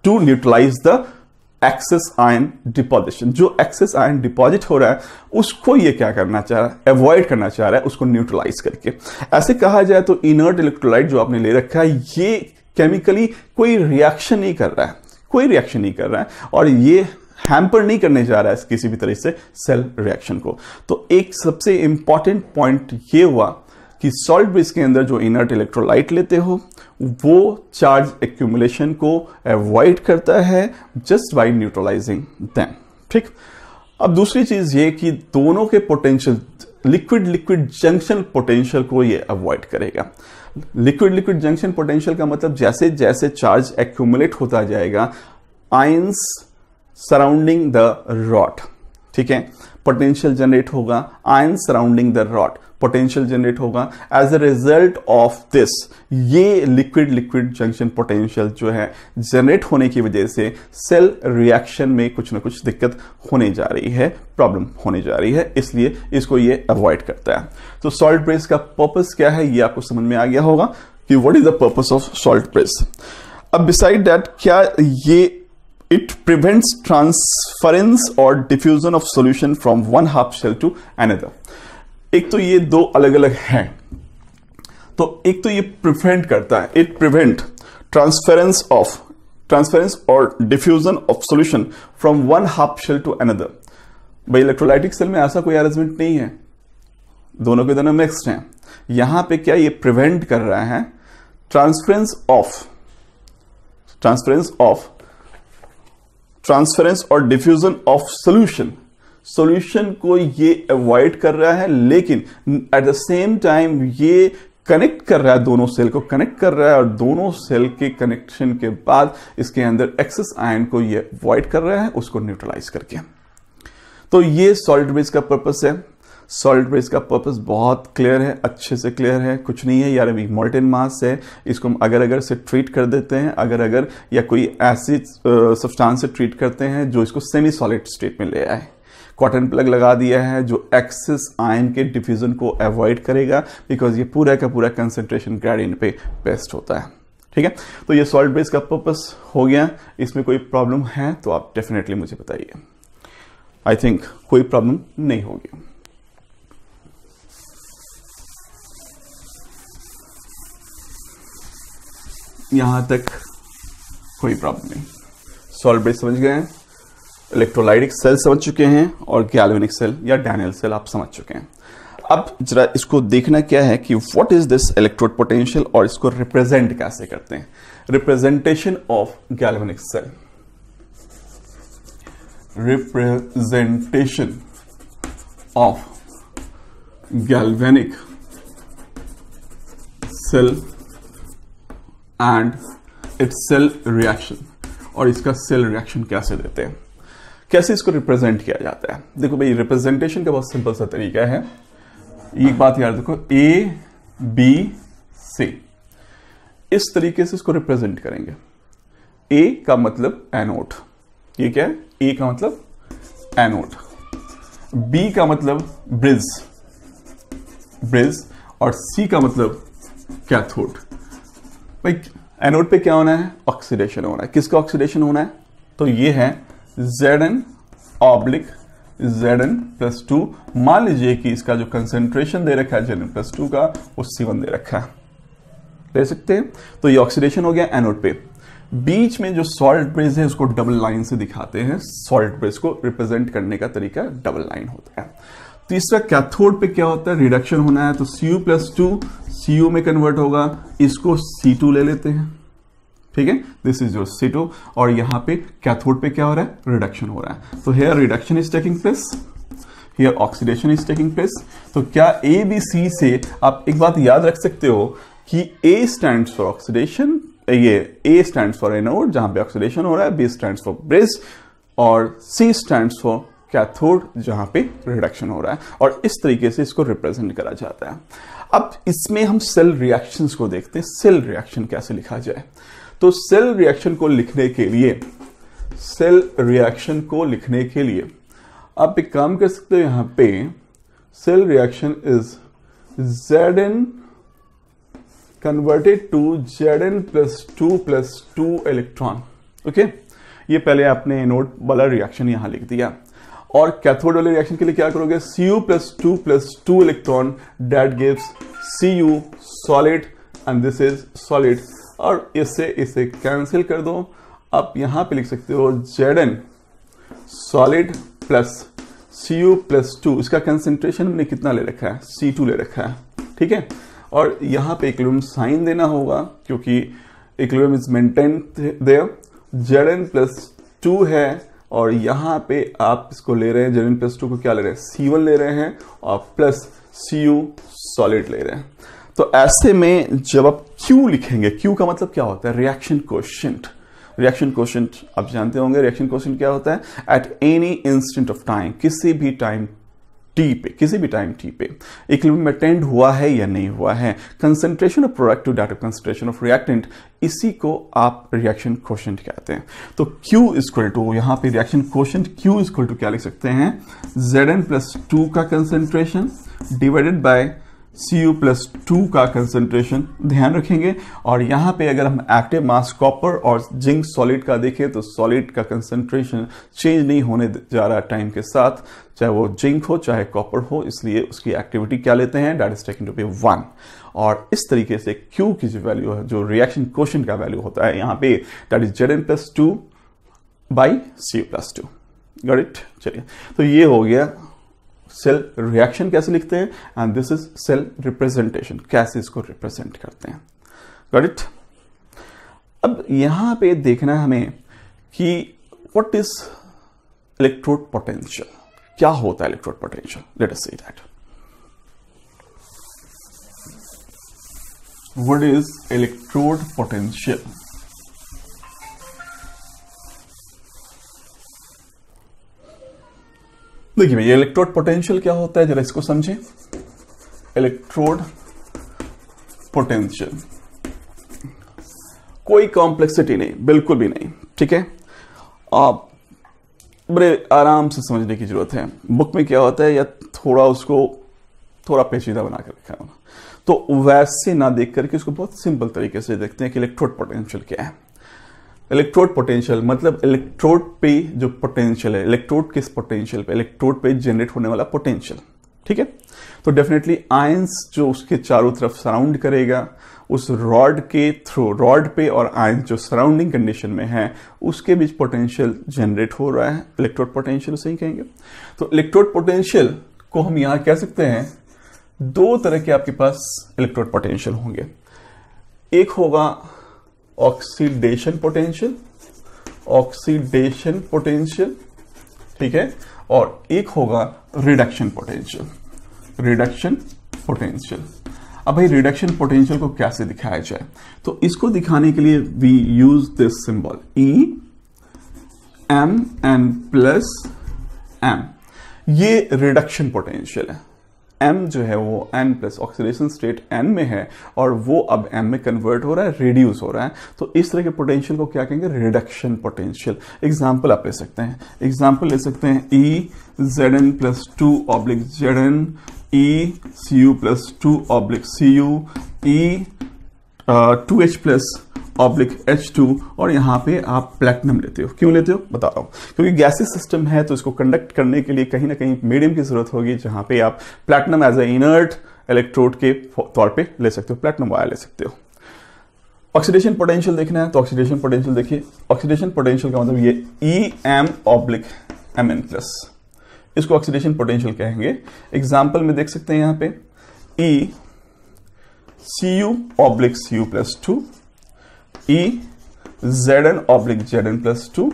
to neutralise the excess ion deposition. जो एक्सेस आयन डिपॉजिट हो रहा है उसको ये क्या करना चाह रहा है? अवॉइड करना चाह रहा है, उसको न्यूट्रलाइज करके। ऐसे कहा जाए तो इनर्ट इलेक्ट्रोलाइट जो आपने ले रखा है ये केमिकली कोई रिएक्शन नहीं कर रहा है और ये हैम्पर नहीं करने जा रहा है किसी भी तरह से सेल रिएक्शन को। तो एक सबसे इंपॉर्टेंट पॉइंट ये हुआ कि सॉल्ट ब्रिज के अंदर जो इनर्ट इलेक्ट्रोलाइट लेते हो वो चार्ज एक्यूमुलेशन को अवॉइड करता है जस्ट बाय न्यूट्रलाइजिंग देम। ठीक, अब दूसरी चीज ये कि दोनों के potential liquid liquid junction potential को ये अवॉइड करेगा। लिक्विड लिक्विड जंक्शन पोटेंशियल का मतलब जैसे जैसे चार्ज एक्यूमुलेट होता जाएगा आयंस सराउंडिंग द रॉड, ठीक है, पोटेंशियल जनरेट होगा, ion surrounding the rod potential generate होगा। As a result of this ये लिक्विड लिक्विड जंक्शन पोटेंशियल जो है जनरेट होने की वजह से सेल रिएक्शन में कुछ ना कुछ दिक्कत होने जा रही है, प्रॉब्लम होने जा रही है, इसलिए इसको ये अवॉइड करता है। तो सॉल्ट ब्रेस का पर्पस क्या है ये आपको समझ में आ गया होगा कि what is the purpose of salt brace. अब बिसाइड दैट क्या ये it prevents transference or diffusion of solution from one half shell to another। एक तो ये दो अलग अलग हैं, तो एक तो ये प्रिवेंट करता है, it prevent transference or diffusion of solution from one half shell to another। भाई इलेक्ट्रोलाइटिक सेल में ऐसा कोई अरेंजमेंट नहीं है, दोनों के दोनों मिक्स्ड हैं। यहां पे क्या ये प्रिवेंट कर रहा है ट्रांसफरेंस और डिफ्यूजन ऑफ सॉल्यूशन को ये अवॉइड कर रहा है, लेकिन एट द सेम टाइम ये कनेक्ट कर रहा है, दोनों सेल को कनेक्ट कर रहा है और दोनों सेल के कनेक्शन के बाद इसके अंदर एक्सेस आयन को ये अवॉइड कर रहा है, उसको न्यूट्रलाइज करके। तो ये सॉल्ट ब्रेस का पर्पस है। सॉल्ट ब्रेस का पर्पस बहुत क्लियर है, अच्छे से क्लियर है, कुछ नहीं है यार, अभी मोल्टेन मास है, इसको हम अगर से ट्रीट कर देते हैं, अगर या कोई ऐसी सब्सटेंस से ट्रीट करते हैं जो इसको सेमी सॉलिड स्टेट में ले आए। कॉटन प्लग लगा दिया है जो एक्सेस आयन के डिफ्यूजन को अवॉइड करेगा, बिकॉज ये पूरा का पूरा कंसेंट्रेशन ग्रेडियंट पे बेस्ट होता है। ठीक है, तो ये सॉल्ट ब्रेस का पर्पस हो गया। इसमें कोई प्रॉब्लम है तो आप डेफिनेटली मुझे बताइए। आई थिंक कोई प्रॉब्लम नहीं होगी। यहां तक कोई प्रॉब्लम नहीं। सॉल्ट ब्रेस समझ गए हैं, इलेक्ट्रोलाइटिक सेल समझ चुके हैं और गैल्वेनिक सेल या डैनियल सेल आप समझ चुके हैं। अब जरा इसको देखना क्या है कि what is this electrode potential और इसको रिप्रेजेंट कैसे करते हैं। Representation of galvanic cell, representation of galvanic cell and its cell reaction, और इसका सेल रिएक्शन कैसे देते हैं, कैसे इसको रिप्रेजेंट किया जाता है। देखो भाई, रिप्रेजेंटेशन का बहुत सिंपल सा तरीका है। एक बात याद रखो, ए बी सी, इस तरीके से इसको रिप्रेजेंट करेंगे। ए का मतलब एनोड, ये क्या है, ए का मतलब एनोड, बी का मतलब ब्रिज और सी का मतलब कैथोड। भाई एनोड पे क्या होना है, ऑक्सीडेशन होना है। किसका ऑक्सीडेशन होना है, तो ये है Zn ऑब्लिक Zn+2। मान लीजिए कि इसका जो कंसेंट्रेशन दे रखा है Zn+2 का, वो C1 दे रखा है, ले सकते हैं। तो ये ऑक्सीडेशन हो गया एनोड पे। बीच में जो सॉल्ट ब्रेस है उसको डबल लाइन से दिखाते हैं। सॉल्ट ब्रेस को रिप्रेजेंट करने का तरीका डबल लाइन होता है। तीसरा कैथोड पे क्या होता है, रिडक्शन होना है, तो Cu+2 Cu में कन्वर्ट होगा, इसको C2 ले लेते हैं। ठीक है, दिस इज योर C2, और यहां पे कैथोड पे क्या हो रहा है, रिडक्शन हो रहा है। तो here reduction is taking place, here oxidation is taking place. तो क्या ए बी सी से आप एक बात याद रख सकते हो कि ए स्टैंड्स फॉर ऑक्सीडेशन, ये ए स्टैंड्स फॉर एनोड जहां पे ऑक्सीडेशन हो रहा है, बी स्टैंड्स फॉर ब्रिज और सी स्टैंड्स फॉर कैथोड जहां पे रिडक्शन हो रहा है। और इस तरीके से इसको रिप्रेजेंट करा जाता है। अब इसमें हम सेल रिएक्शंस को देखते हैं, सेल रिएक्शन कैसे लिखा जाए। तो सेल रिएक्शन को लिखने के लिए आप एक काम कर सकते हो, यहां पे cell reaction is Zn converted to Zn+2+2 electron. Okay, ये पहले आपने एनोड वाला रिएक्शन यहां लिख दिया। और कैथोड वाले रिएक्शन के लिए क्या करोगे, Cu+2+2 electron, that gives Cu solid and this is solid. और इसे कैंसिल कर दो। आप यहां पे लिख सकते हो Zn सॉलिड प्लस Cu+2, इसका कंसेंट्रेशन हमने कितना ले रखा है, C2 ले रखा है। ठीक है। और यहाँ पे इक्विलिब्रियम साइन देना होगा क्योंकि equilibrium is maintain their, Zn+2 है और यहाँ पे आप इसको ले रहे हैं Zn+2 को क्या ले रहे हैं, C1 ले रहे हैं और प्लस Cu सॉलिड ले रहे हैं। तो ऐसे में जब आप Q लिखेंगे, Q का मतलब क्या होता है, रिएक्शन कोएफिशिएंट। रिएक्शन कोएफिशिएंट आप जानते होंगे, रिएक्शन कोएफिशिएंट क्या होता है, at any instant of time, किसी भी टाइम टी पे, किसी भी टाइम टी पे इक्विलिब्रियम मेंटेन हुआ है या नहीं हुआ है, concentration of product to that of concentration of reactant, इसी को आप रिएक्शन कोएफिशिएंट कहते हैं। तो Q इक्वल टू, यहां पे reaction coefficient Q equal to क्या लिख सकते हैं, Zn+2 का कंसंट्रेशन डिवाइडेड बाय Cu+2 का कंसंट्रेशन, ध्यान रखेंगे। और यहां पे अगर हम एक्टिव मास कॉपर और जिंक सॉलिड का देखें तो सॉलिड का कंसंट्रेशन चेंज नहीं होने जा रहा टाइम के साथ, चाहे वो जिंक हो चाहे कॉपर हो, इसलिए उसकी एक्टिविटी क्या लेते हैं, that is taken to be 1। और इस तरीके से Q की जो वैल्यू है, जो रिएक्शन कोएफिशिएंट का वैल्यू होता है यहाँ पे, that is Zn+2 by Cu+2। Got it. चलिए, तो ये हो गया सेल रिएक्शन कैसे लिखते हैं, and this is cell representation, कैसे इसको रिप्रेजेंट करते हैं। Got it. अब यहां पे देखना है हमें कि व्हाट इज इलेक्ट्रोड पोटेंशियल, क्या होता है electrode potential, let us see that. What is electrode potential. देखिए भैया, इलेक्ट्रोड पोटेंशियल क्या होता है, जरा इसको समझें। इलेक्ट्रोड पोटेंशियल कोई कॉम्प्लेक्सिटी नहीं, बिल्कुल भी नहीं, ठीक है। आप बड़े आराम से समझने की जरूरत है। बुक में क्या होता है, या थोड़ा उसको थोड़ा पेचीदा बना कर रखा है, तो वैसे ना देख करके उसको बहुत सिंपल तरीके से देखते हैं कि इलेक्ट्रोड पोटेंशियल क्या है। इलेक्ट्रोड पोटेंशियल मतलब इलेक्ट्रोड पे जो पोटेंशियल है, इलेक्ट्रोड किस पोटेंशियल पे, इलेक्ट्रोड पे जनरेट होने वाला पोटेंशियल, ठीक है। तो डेफिनेटली आयंस जो उसके चारों तरफ सराउंड करेगा, उस रॉड के थ्रू, रॉड पे और आयंस जो सराउंडिंग कंडीशन में है उसके बीच पोटेंशियल जनरेट हो रहा है, इलेक्ट्रोड पोटेंशियल उसे ही कहेंगे। तो इलेक्ट्रोड पोटेंशियल को हम यहां कह सकते हैं, दो तरह के आपके पास इलेक्ट्रोड पोटेंशियल होंगे। एक होगा ऑक्सीडेशन पोटेंशियल, ऑक्सीडेशन पोटेंशियल, ठीक है, और एक होगा रिडक्शन पोटेंशियल, रिडक्शन पोटेंशियल। अब भाई रिडक्शन पोटेंशियल को कैसे दिखाया जाए, तो इसको दिखाने के लिए we use this symbol E M N plus M, ये रिडक्शन पोटेंशियल है। M जो है वो N plus oxidation state N में है और वो अब M में कन्वर्ट हो रहा है, रिड्यूस हो रहा है, तो इस तरह के पोटेंशियल को क्या कहेंगे, रिडक्शन पोटेंशियल। एग्जांपल आप ले सकते हैं, एग्जांपल ले सकते हैं E Zn+2 oblique Zn, E Cu+2 oblique Cu, E 2H plus oblique H2, और यहां पे आप प्लैटिनम लेते हो। क्यों लेते हो बता रहा हूं, क्योंकि गैसेस सिस्टम है तो इसको कंडक्ट करने के लिए कहीं ना कहीं मीडियम की जरूरत होगी, जहां पे आप platinum as a inert electrode के तौर पे ले सकते हो, प्लैटिनम वायर ले सकते हो। ऑक्सीडेशन पोटेंशियल देखना है तो ऑक्सीडेशन पोटेंशियल देखिए, ऑक्सीडेशन पोटेंशियल का मतलब ये EM ऑब्लिक Mn प्लस, इसको ऑक्सीडेशन पोटेंशियल कहेंगे। एग्जाम्पल में देख सकते हैं यहां पे E Cu oblique Cu+2, E Zn oblique Zn+2,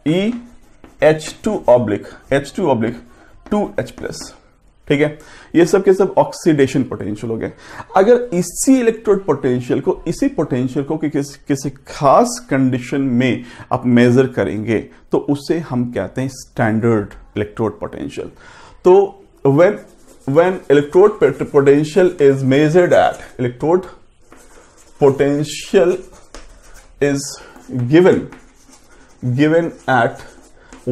E H2 oblique 2H plus, ठीक है। ये सब के सब ऑक्सीडेशन पोटेंशियल हो गए। अगर इसी इलेक्ट्रोड पोटेंशियल को, इसी पोटेंशियल को किसी खास कंडीशन में आप मेजर करेंगे तो उसे हम कहते हैं स्टैंडर्ड इलेक्ट्रोड पोटेंशियल। तो when electrode potential is measured at, electrode potential is given at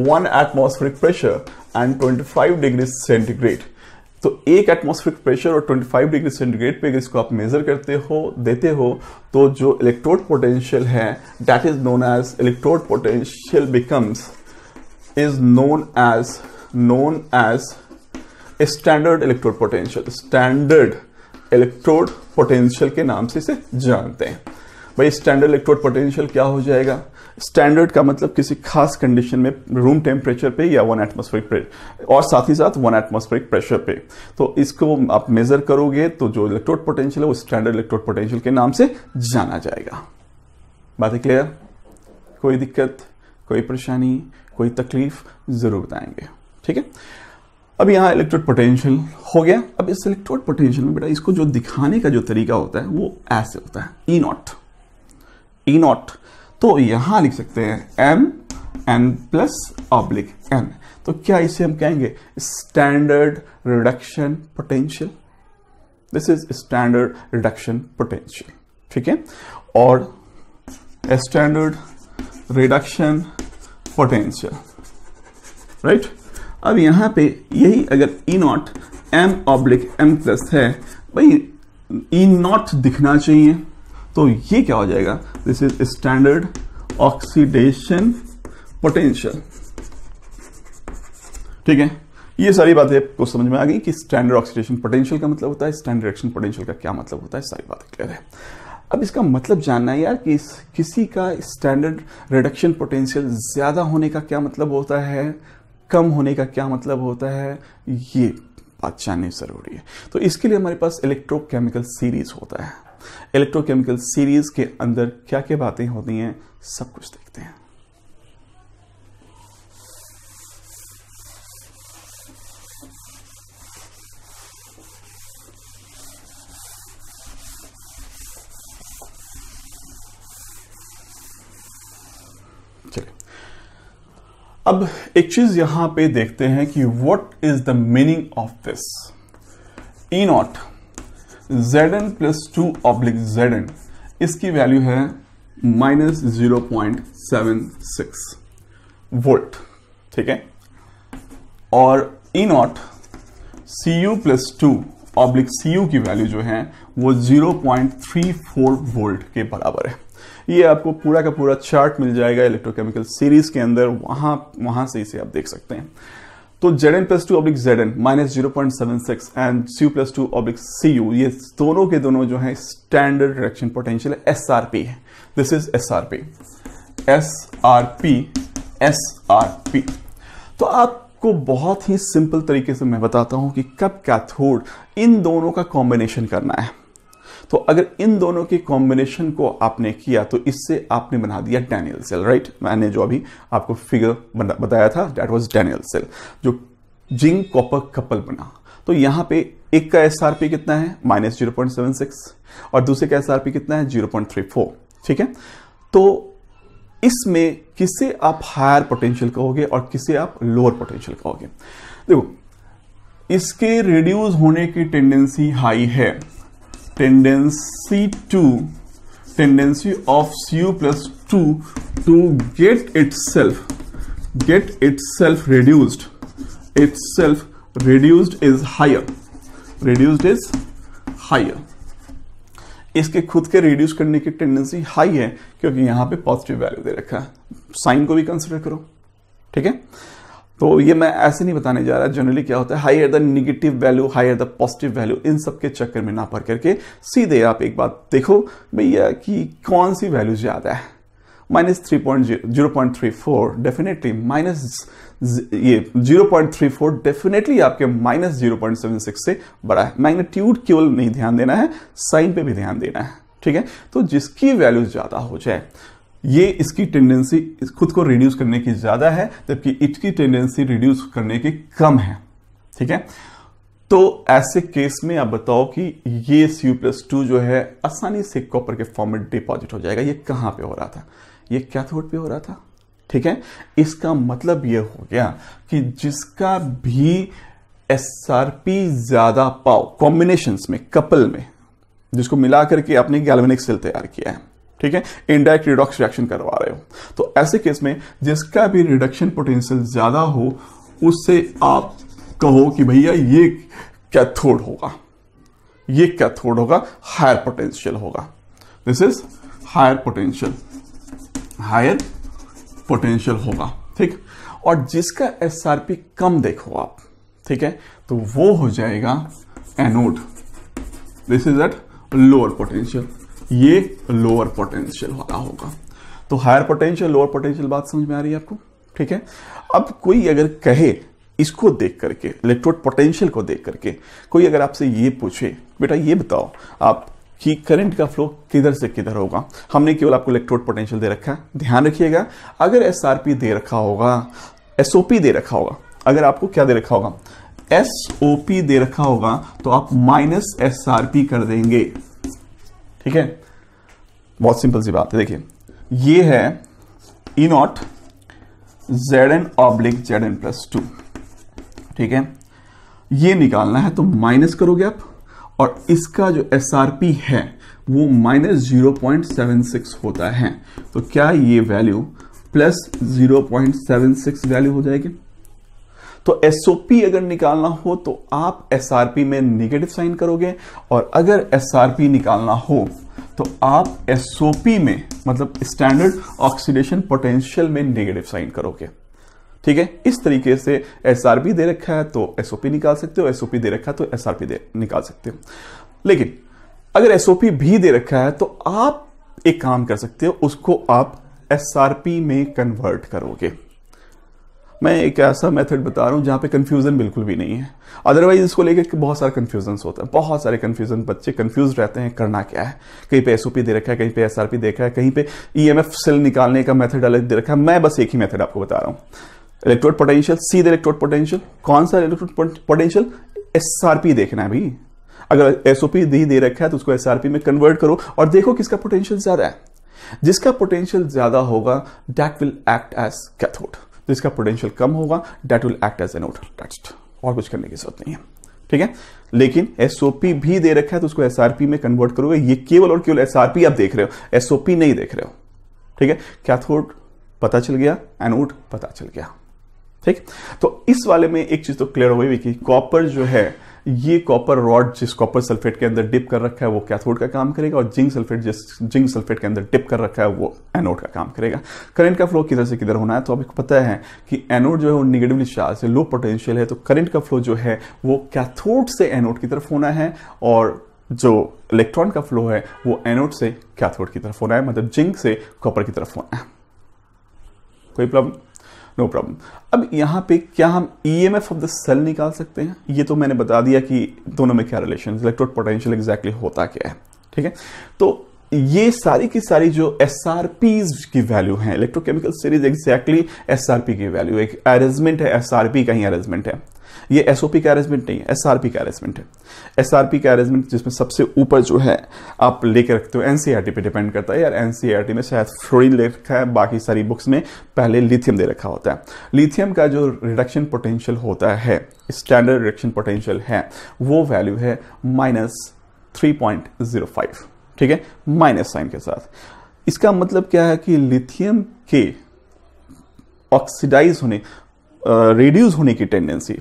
1 atmospheric pressure and 25 degrees centigrade। तो 1 एटमॉस्फेरिक प्रेशर और 25 डिग्री सेंटीग्रेड पे इसको आप मेजर करते हो, देते हो, तो जो इलेक्ट्रोड पोटेंशियल है that is known as electrode potential is known as standard electrode potential. Standard electrode potential के नाम से इसे जानते हैं। भाई स्टैंडर्ड इलेक्ट्रोड पोटेंशियल क्या हो जाएगा, स्टैंडर्ड का मतलब किसी खास कंडीशन में रूम टेम्परेचर पे या 1 एटमॉस्फेरिक प्रेशर और साथ ही साथ 1 एटमॉस्फेरिक प्रेशर पे। तो इसको आप मेजर करोगे तो जो इलेक्ट्रोड पोटेंशियल है वो स्टैंडर्ड इलेक्ट्रोड पोटेंशियल के नाम से जाना जाएगा। बातें क्लियर? कोई दिक्कत, कोई परेशानी, कोई तकलीफ जरूर बताएंगे, ठीक है। अब यहाँ इलेक्ट्रोड पोटेंशियल हो गया। अब इस इलेक्ट्रोड पोटेंशियल में बेटा इसको जो दिखाने का जो तरीका होता है वो ऐसे होता है, ई नॉट। तो यहां लिख सकते हैं M N plus oblique N. तो क्या इसे हम कहेंगे standard reduction potential. This is standard reduction potential, ठीक है। और स्टैंडर्ड रिडक्शन पोटेंशियल, राइट। अब यहां पे यही अगर E naught M oblique M plus है, भाई ई नॉट दिखना चाहिए। तो ये क्या हो जाएगा, this is standard oxidation potential, ठीक है। ये सारी बातें आपको समझ में आ गई कि स्टैंडर्ड ऑक्सीडेशन पोटेंशियल का मतलब होता है, स्टैंडर्ड रिडक्शन पोटेंशियल का क्या मतलब होता है, सारी बातें क्लियर है। अब इसका मतलब जानना है यार कि किसी का स्टैंडर्ड रिडक्शन पोटेंशियल ज्यादा होने का क्या मतलब होता है, कम होने का क्या मतलब होता है, ये बात जाननी जरूरी है। तो इसके लिए हमारे पास इलेक्ट्रोकेमिकल सीरीज होता है। इलेक्ट्रोकेमिकल सीरीज के अंदर क्या क्या बातें होती हैं सब कुछ देखते हैं। चलिए अब एक चीज यहां पे देखते हैं कि what is the meaning of this E naught Zn plus 2 oblique Zn, इसकी वैल्यू है -0.76 वोल्ट, ठीक है। और E naught Cu plus 2 oblique Cu की वैल्यू जो है वो 0.34 वोल्ट के बराबर है। ये आपको पूरा का पूरा चार्ट मिल जाएगा इलेक्ट्रोकेमिकल सीरीज के अंदर, वहां से इसे आप देख सकते हैं। तो Zn plus 2 oblique Zn -0.76 and Cu plus 2 oblique Cu, ये दोनों के दोनों जो है स्टैंडर्ड रिडक्शन पोटेंशियल है, SRP है। This is SRP। तो आपको बहुत ही सिंपल तरीके से मैं बताता हूं कि कब कैथोड इन दोनों का कॉम्बिनेशन करना है। तो अगर इन दोनों के कॉम्बिनेशन को आपने किया तो इससे आपने बना दिया डैनियल सेल, राइट। मैंने जो अभी आपको फिगर बताया था दैट वाज डैनियल सेल, जो जिंक कॉपर कपल बना। तो यहां पे एक का एसआरपी कितना है -0.76 और दूसरे का एसआरपी कितना है 0.34, ठीक है। तो इसमें किसे आप हायर पोटेंशियल कहोगे और किसे आप लोअर पोटेंशियल कहोगे। देखो इसके रिड्यूस होने की टेंडेंसी हाई है, tendency of Cu plus 2 to get itself reduced is higher, इसके खुद के रिड्यूस करने की टेंडेंसी हाई है क्योंकि यहां पे पॉजिटिव वैल्यू दे रखा है। साइन को भी कंसिडर करो, ठीक है। तो ये मैं ऐसे नहीं बताने जा रहा, जनरली क्या होता है higher the negative value higher the positive value, इन सब के चक्कर में ना पड़ करके सीधे आप एक बात देखो भैया कि कौन सी वैल्यू ज्यादा है। -0.34 डेफिनेटली ये 0.34 डेफिनेटली आपके -0.76 से बड़ा है। मैग्नीट्यूड केवल नहीं ध्यान देना है, साइन पे भी ध्यान देना है, ठीक है। तो जिसकी वैल्यू ज्यादा हो जाए ये इसकी टेंडेंसी खुद को रिड्यूस करने की ज्यादा है, जबकि इसकी टेंडेंसी रिड्यूस करने की कम है, ठीक है। तो ऐसे केस में आप बताओ कि ये Cu+2 जो है आसानी से कॉपर के फॉर्म में डिपॉजिट हो जाएगा। ये कहां पे हो रहा था, ये कैथोड पे हो रहा था, ठीक है। इसका मतलब ये हो गया कि जिसका भी SRP ज्यादा पाओ कॉम्बिनेशंस में कपल में, जिसको मिला करके आपने गैल्वेनिक सेल तैयार किया है, ठीक है, इनडायरेक्ट रिडॉक्स रिएक्शन करवा रहे हो, तो ऐसे केस में जिसका भी रिडक्शन पोटेंशियल ज्यादा हो उससे आप कहो कि भैया ये कैथोड होगा, हायर पोटेंशियल होगा। दिस इज हायर पोटेंशियल होगा, ठीक। और जिसका एसआरपी कम देखो आप, ठीक है, तो वो हो जाएगा anode. This is at lower potential, ये लोअर पोटेंशियल वाला होगा। तो हायर पोटेंशियल लोअर पोटेंशियल बात समझ में आ रही है आपको? ठीक है। अब कोई अगर कहे इसको देख करके, इलेक्ट्रोड पोटेंशियल को देख करके, कोई अगर आपसे ये पूछे बेटा ये बताओ आप कि करंट का फ्लो किधर से किधर होगा, हमने केवल आपको इलेक्ट्रोड पोटेंशियल दे रखा है। ध्यान रखिएगा, अगर एसआरपी दे रखा होगा, एसओपी दे रखा होगा, अगर आपको क्या दे रखा होगा, एसओपी दे रखा होगा, तो आप माइनस एसआरपी कर देंगे। ठीक है, बहुत सिंपल सी बात है। देखिए ये है E naught Zn oblique Zn plus 2। ठीक है, ये निकालना है तो माइनस करोगे आप, और इसका जो एसआरपी है वो माइनस 0.76 होता है। तो क्या ये वैल्यू प्लस 0.76 वैल्यू हो जाएगी? तो एसओपी अगर निकालना हो तो आप एसआरपी में नेगेटिव साइन करोगे, और अगर एसआरपी निकालना हो तो आप एसओपी में, मतलब स्टैंडर्ड ऑक्सीडेशन पोटेंशियल में नेगेटिव साइन करोगे। ठीक है, इस तरीके से एसआरपी दे रखा है तो एसओपी निकाल सकते हो, एसओपी दे रखा है तो एसआरपी निकाल सकते हो। लेकिन अगर एसओपी भी दे रखा है तो आप एक काम कर सकते हो, उसको आप एसआरपी में कन्वर्ट करोगे। मैं एक ऐसा मेथड बता रहा हूं जहां पे कंफ्यूजन बिल्कुल भी नहीं है, अदरवाइज इसको लेकर बहुत सारे कंफ्यूजन होता है, बहुत सारे कंफ्यूजन, बच्चे कंफ्यूज रहते हैं करना क्या है। कहीं पे एसओपी दे रखा है, कहीं पे एसआरपी देखा है, कहीं पे ईएमएफ सेल निकालने का मेथड अलग दे रखा है। मैं बस एक ही मेथड आपको बता रहा हूं, इलेक्ट्रोड पोटेंशियल, सीधे इलेक्ट्रोड पोटेंशियल। कौन सा इलेक्ट्रोड पोटेंशियल? एसआरपी देखना है भी। अगर एसओपी दे रखा है तो उसको एसआरपी में कन्वर्ट करो और देखो किसका पोटेंशियल ज्यादा है। जिसका पोटेंशियल ज्यादा होगा that will act as cathode, जिसका पोटेंशियल कम होगा that will act as anode. That's और कुछ करने की जरूरत नहीं है। ठीक है, लेकिन एसओपी भी दे रखा है तो उसको एसआरपी में कन्वर्ट करोगे। ये केवल और केवल एसआरपी आप देख रहे हो, एसओपी नहीं देख रहे हो। ठीक है, कैथोड पता चल गया, एनोड पता चल गया। ठीक, तो इस वाले में एक चीज तो क्लियर हो गई कि कॉपर जो है, ये कॉपर रॉड जिस कॉपर सल्फेट के अंदर डिप कर रखा है वो कैथोड का काम करेगा, और जिंक सल्फेट जिस जिंक सल्फेट के अंदर डिप कर रखा है वो एनोड का काम करेगा। करंट का फ्लो किधर से किधर होना है, तो आपको पता है कि एनोड जो है वो निगेटिवली चार्ज है, लो पोटेंशियल है, तो करंट का फ्लो जो है वो कैथोड से एनोड की तरफ होना है, और जो इलेक्ट्रॉन का फ्लो है वो एनोड से कैथोड की तरफ होना है, मतलब जिंक से कॉपर की तरफ होना है। कोई प्रॉब्लम? No problem. अब यहां पे क्या हम ईएमएफ ऑफ द सेल निकाल सकते हैं? ये तो मैंने बता दिया कि दोनों में क्या रिलेशन, इलेक्ट्रोड पोटेंशियल एग्जैक्टली होता क्या है। ठीक है, तो ये सारी की सारी जो एसआरपीज की वैल्यू है, इलेक्ट्रोकेमिकल सीरीज एग्जैक्टली एसआरपी की वैल्यू, एक अरेंजमेंट है, एसआरपी का ही अरेंजमेंट है। ये एसओपी का अरेंजमेंट नहीं है, एसआरपी का अरेंजमेंट है। एसआरपी का अरेंजमेंट जिसमें सबसे ऊपर जो है आप लेके रखते हो, एनसीईआरटी पे डिपेंड करता है यार। एनसीईआरटी में शायद फ्लोरीन ले रखा है, बाकी सारी बुक्स में पहले लिथियम दे रखा होता है। लिथियम का जो रिडक्शन पोटेंशियल होता है, स्टैंडर्ड रिडक्शन पोटेंशियल है, वो वैल्यू है -3.05। ठीक है, माइनस साइन के साथ। इसका मतलब क्या है कि लिथियम के ऑक्सीडाइज होने, रिड्यूस होने की टेंडेंसी,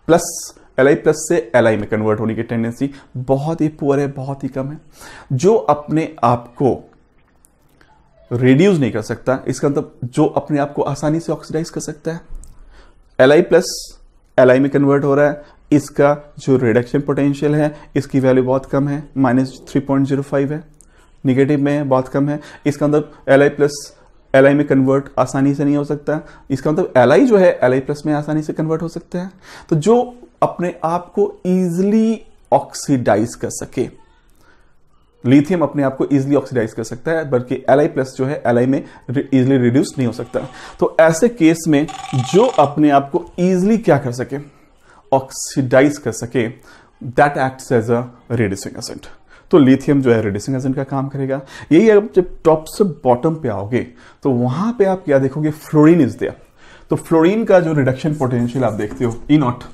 प्लस Li प्लस से Li में कन्वर्ट होने की टेंडेंसी बहुत ही पुअर है, बहुत ही कम है। जो अपने आप को रिड्यूस नहीं कर सकता, इसका मतलब जो अपने आप को आसानी से ऑक्सीडाइज कर सकता है, Li प्लस Li में कन्वर्ट हो रहा है, इसका जो रिडक्शन पोटेंशियल है इसकी वैल्यू बहुत कम है, -3.05 है, निगेटिव में है, बहुत कम है। इसका मतलब Li प्लस Li में कन्वर्ट आसानी से नहीं हो सकता, इसका मतलब Li जो है Li प्लस में आसानी से कन्वर्ट हो सकता है। तो जो अपने आप को इजीली ऑक्सीडाइज कर सके, लिथियम अपने आप को इजीली ऑक्सीडाइज कर सकता है, बल्कि Li प्लस जो है Li में इजीली रिड्यूस नहीं हो सकता। तो ऐसे केस में जो अपने आप को इजीली क्या कर सके, ऑक्सीडाइज कर सके, that acts as a reducing agent. तो लिथियम जो है रिड्यूसिंग एजेंट का काम करेगा। यही अगर जब टॉप से बॉटम पे आओगे तो वहां पे आप क्या देखोगे, फ्लोरीन इज देयर। तो फ्लोरीन का जो रिडक्शन पोटेंशियल आप देखते हो E naught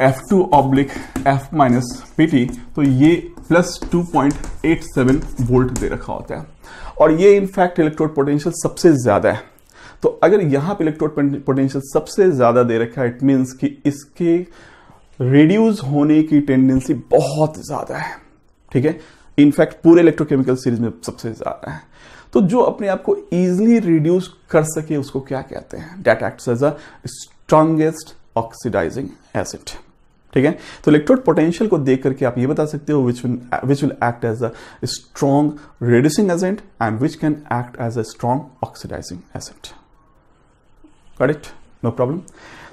F2 oblique F minus PT, तो ये प्लस 2.87 वोल्ट दे रखा होता है, और ये इनफैक्ट इलेक्ट्रोड पोटेंशियल सबसे ज्यादा है। तो अगर यहां पे इलेक्ट्रोड पोटेंशियल सबसे ज्यादा दे रखा है, इट मीन्स कि इसके रिड्यूस होने की टेंडेंसी बहुत ज्यादा है। ठीक है, इनफैक्ट पूरे इलेक्ट्रोकेमिकल सीरीज में सबसे ज्यादा है। तो जो अपने आप को इजीली रिड्यूस कर सके उसको क्या कहते हैं, that acts as a strongest oxidising acid. ठीक ठीक है। तो इलेक्ट्रोड पोटेंशियल को देख करके आप ये बता सकते हो which will act as a strong reducing agent and which can act as a strong oxidising agent. Got it? No problem.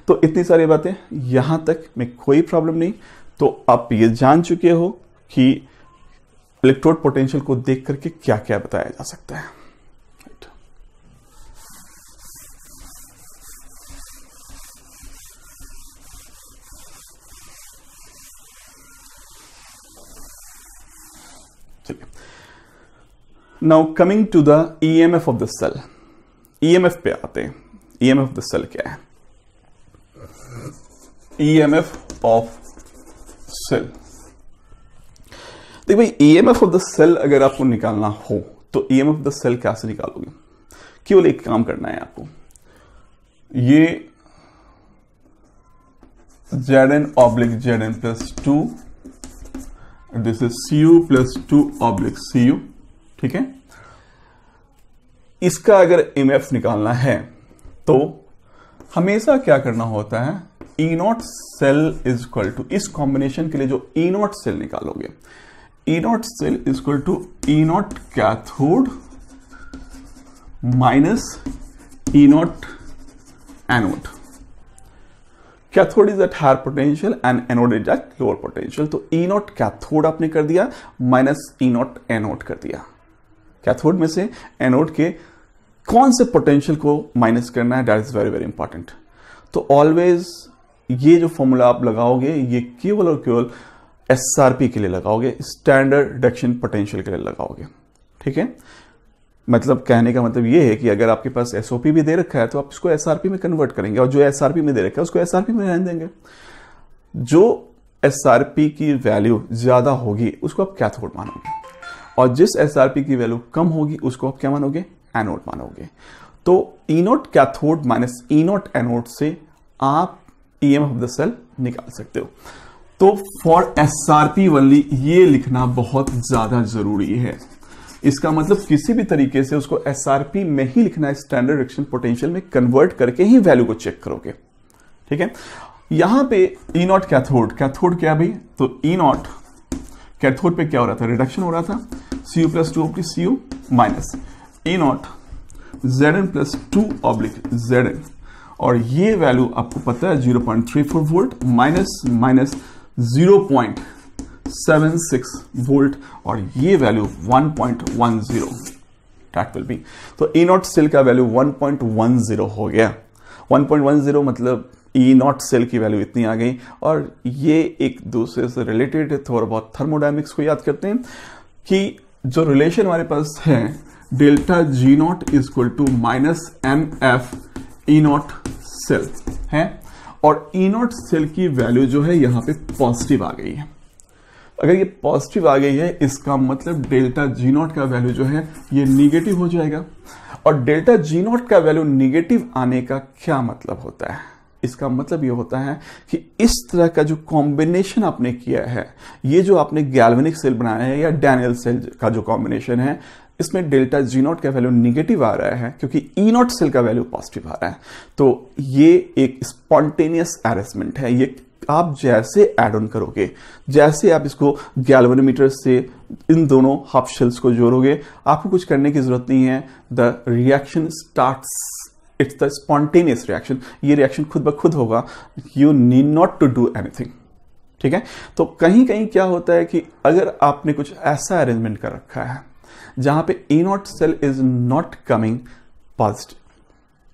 तो इतनी सारी बातें, यहां तक में कोई प्रॉब्लम नहीं। तो आप ये जान चुके हो कि इलेक्ट्रोड पोटेंशियल को देख करके क्या क्या बताया जा सकता है। चलिए, now coming to the EMF of the cell. EMF पे आते हैं। ईएमएफ ऑफ द सेल क्या है? ईएमएफ ऑफ सेल, देखिए भाई, ईएमएफ ऑफ द सेल अगर आपको निकालना हो तो ईएमएफ ऑफ द सेल कैसे निकालोगे? केवल एक काम करना है आपको, ये Zn oblique Zn plus 2, this is Cu plus 2 oblique Cu, ठीक है। इसका अगर ईएमएफ निकालना है तो हमेशा क्या करना होता है, E not cell is equal to, इस कॉम्बिनेशन के लिए जो E नॉट सेल निकालोगे, E not cell is equal to E not cathode minus E not anode. Cathode is at higher potential and anode is at lower potential. तो E नॉट कैथोड आपने कर दिया माइनस E नॉट एनोड कर दिया। कैथोड में से एनोड के कौन से पोटेंशियल को माइनस करना है, that is very very important. तो ऑलवेज ये जो फॉर्मूला आप लगाओगे ये केवल और केवल एसआरपी के लिए लगाओगे, स्टैंडर्ड रिडक्शन पोटेंशियल के लिए लगाओगे, ठीक है। मतलब कहने का मतलब ये है कि अगर आपके पास एसओपी भी दे रखा है तो आप इसको एसआरपी में कन्वर्ट करेंगे, और जो एसआरपी में दे रखा है उसको एसआरपी में रहने देंगे। जो एसआरपी की वैल्यू ज्यादा होगी उसको आप कैथोड मानोगे, और जिस एसआरपी की वैल्यू कम होगी उसको आप क्या मानोगे, एनोड मानोगे। तो E naught cathode minus E naught anode से आप ईएमएफ ऑफ द सेल निकाल सकते हो। तो फॉर एसआरपी ओनली ये लिखना बहुत ज्यादा जरूरी है। इसका मतलब किसी भी तरीके से उसको एसआरपी में ही लिखना है, स्टैंडर्ड रिएक्शन पोटेंशियल में कन्वर्ट करके ही वैल्यू को चेक करोगे, ठीक है। यहां पे ई नॉट कैथोड, कैथोड क्या भाई, तो ई नॉट कैथोड पे क्या हो रहा था, रिडक्शन हो रहा था, Cu plus 2 oblique Cu minus E naught Zn plus 2 oblique Zn, और ये वैल्यू आपको पता है 0.34 वोल्ट माइनस 0.76 वोल्ट, और ये वैल्यू 1.10 दैट विल बी। तो ई नॉट सेल का वैल्यू 1.10 हो गया। 1.10 मतलब ई नॉट सेल की वैल्यू इतनी आ गई। और ये एक दूसरे से रिलेटेड है, थोड़ा बहुत थर्मोडायनेमिक्स को याद करते हैं कि जो रिलेशन हमारे पास है, delta G not is equal to minus M F E not cell है, और ई नॉट सेल की वैल्यू जो है यहां पे पॉजिटिव आ गई है। अगर ये पॉजिटिव आ गई है इसका मतलब डेल्टा जी नॉट का वैल्यू जो है ये निगेटिव हो जाएगा। और डेल्टा जी नॉट का वैल्यू निगेटिव आने का क्या मतलब होता है, इसका मतलब ये होता है कि इस तरह का जो कॉम्बिनेशन आपने किया है, ये जो आपने गैल्वेनिक सेल बनाया है या डैनियल सेल का जो कॉम्बिनेशन है, इसमें डेल्टा जी नॉट का वैल्यू निगेटिव आ रहा है क्योंकि ई नॉट सेल का वैल्यू पॉजिटिव आ रहा है। तो ये एक स्पॉन्टेनियस अरेंजमेंट है। ये आप जैसे एड ऑन करोगे, जैसे आप इसको गैल्वेनोमीटर से इन दोनों हाफ शेल्स को जोड़ोगे, आपको कुछ करने की जरूरत नहीं है। The reaction starts, it's the spontaneous reaction. ये रिएक्शन खुद ब खुद होगा, you need not to do anything, ठीक है। तो कहीं कहीं क्या होता है कि अगर आपने कुछ ऐसा अरेंजमेंट कर रखा है जहां पे E not cell is not coming positive,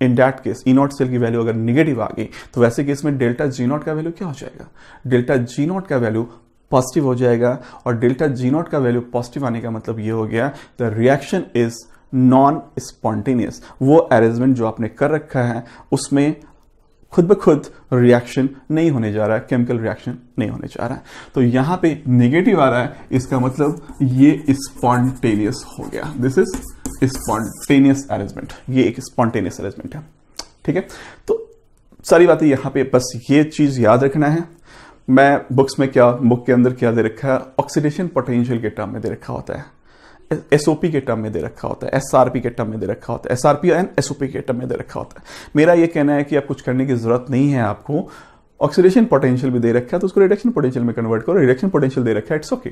in that case E not cell की वैल्यू अगर निगेटिव आ गई तो वैसे केस में डेल्टा जी नॉट का वैल्यू क्या हो जाएगा, डेल्टा जी नॉट का वैल्यू पॉजिटिव हो जाएगा। और डेल्टा जी नॉट का वैल्यू पॉजिटिव आने का मतलब ये हो गया the reaction is non spontaneous. वो अरेंजमेंट जो आपने कर रखा है उसमें खुद ब खुद रिएक्शन नहीं होने जा रहा है, केमिकल रिएक्शन नहीं होने जा रहा है। तो यहां पे नेगेटिव आ रहा है, इसका मतलब ये स्पॉन्टेनियस हो गया। दिस इज स्पॉन्टेनियस अरेंजमेंट, ये एक स्पॉन्टेनियस अरेंजमेंट है, ठीक है। तो सारी बातें यहां पे बस ये चीज याद रखना है। मैं बुक के अंदर क्या दे रखा है, ऑक्सीडेशन पोटेंशियल के टर्म में दे रखा होता है, एसओपी के टर्म में दे रखा होता है, एसआरपी के टर्म में दे रखा होता है, एसआरपी एंड एसओपी के टर्म में दे रखा होता है। मेरा ये कहना है कि आप कुछ करने की जरूरत नहीं है आपको, ऑक्सीडेशन पोटेंशियल भी दे रखा है तो उसको रिडक्शन पोटेंशियल में कन्वर्ट करो, रिडक्शन पोटेंशियल दे रखा है, इट्स ओके,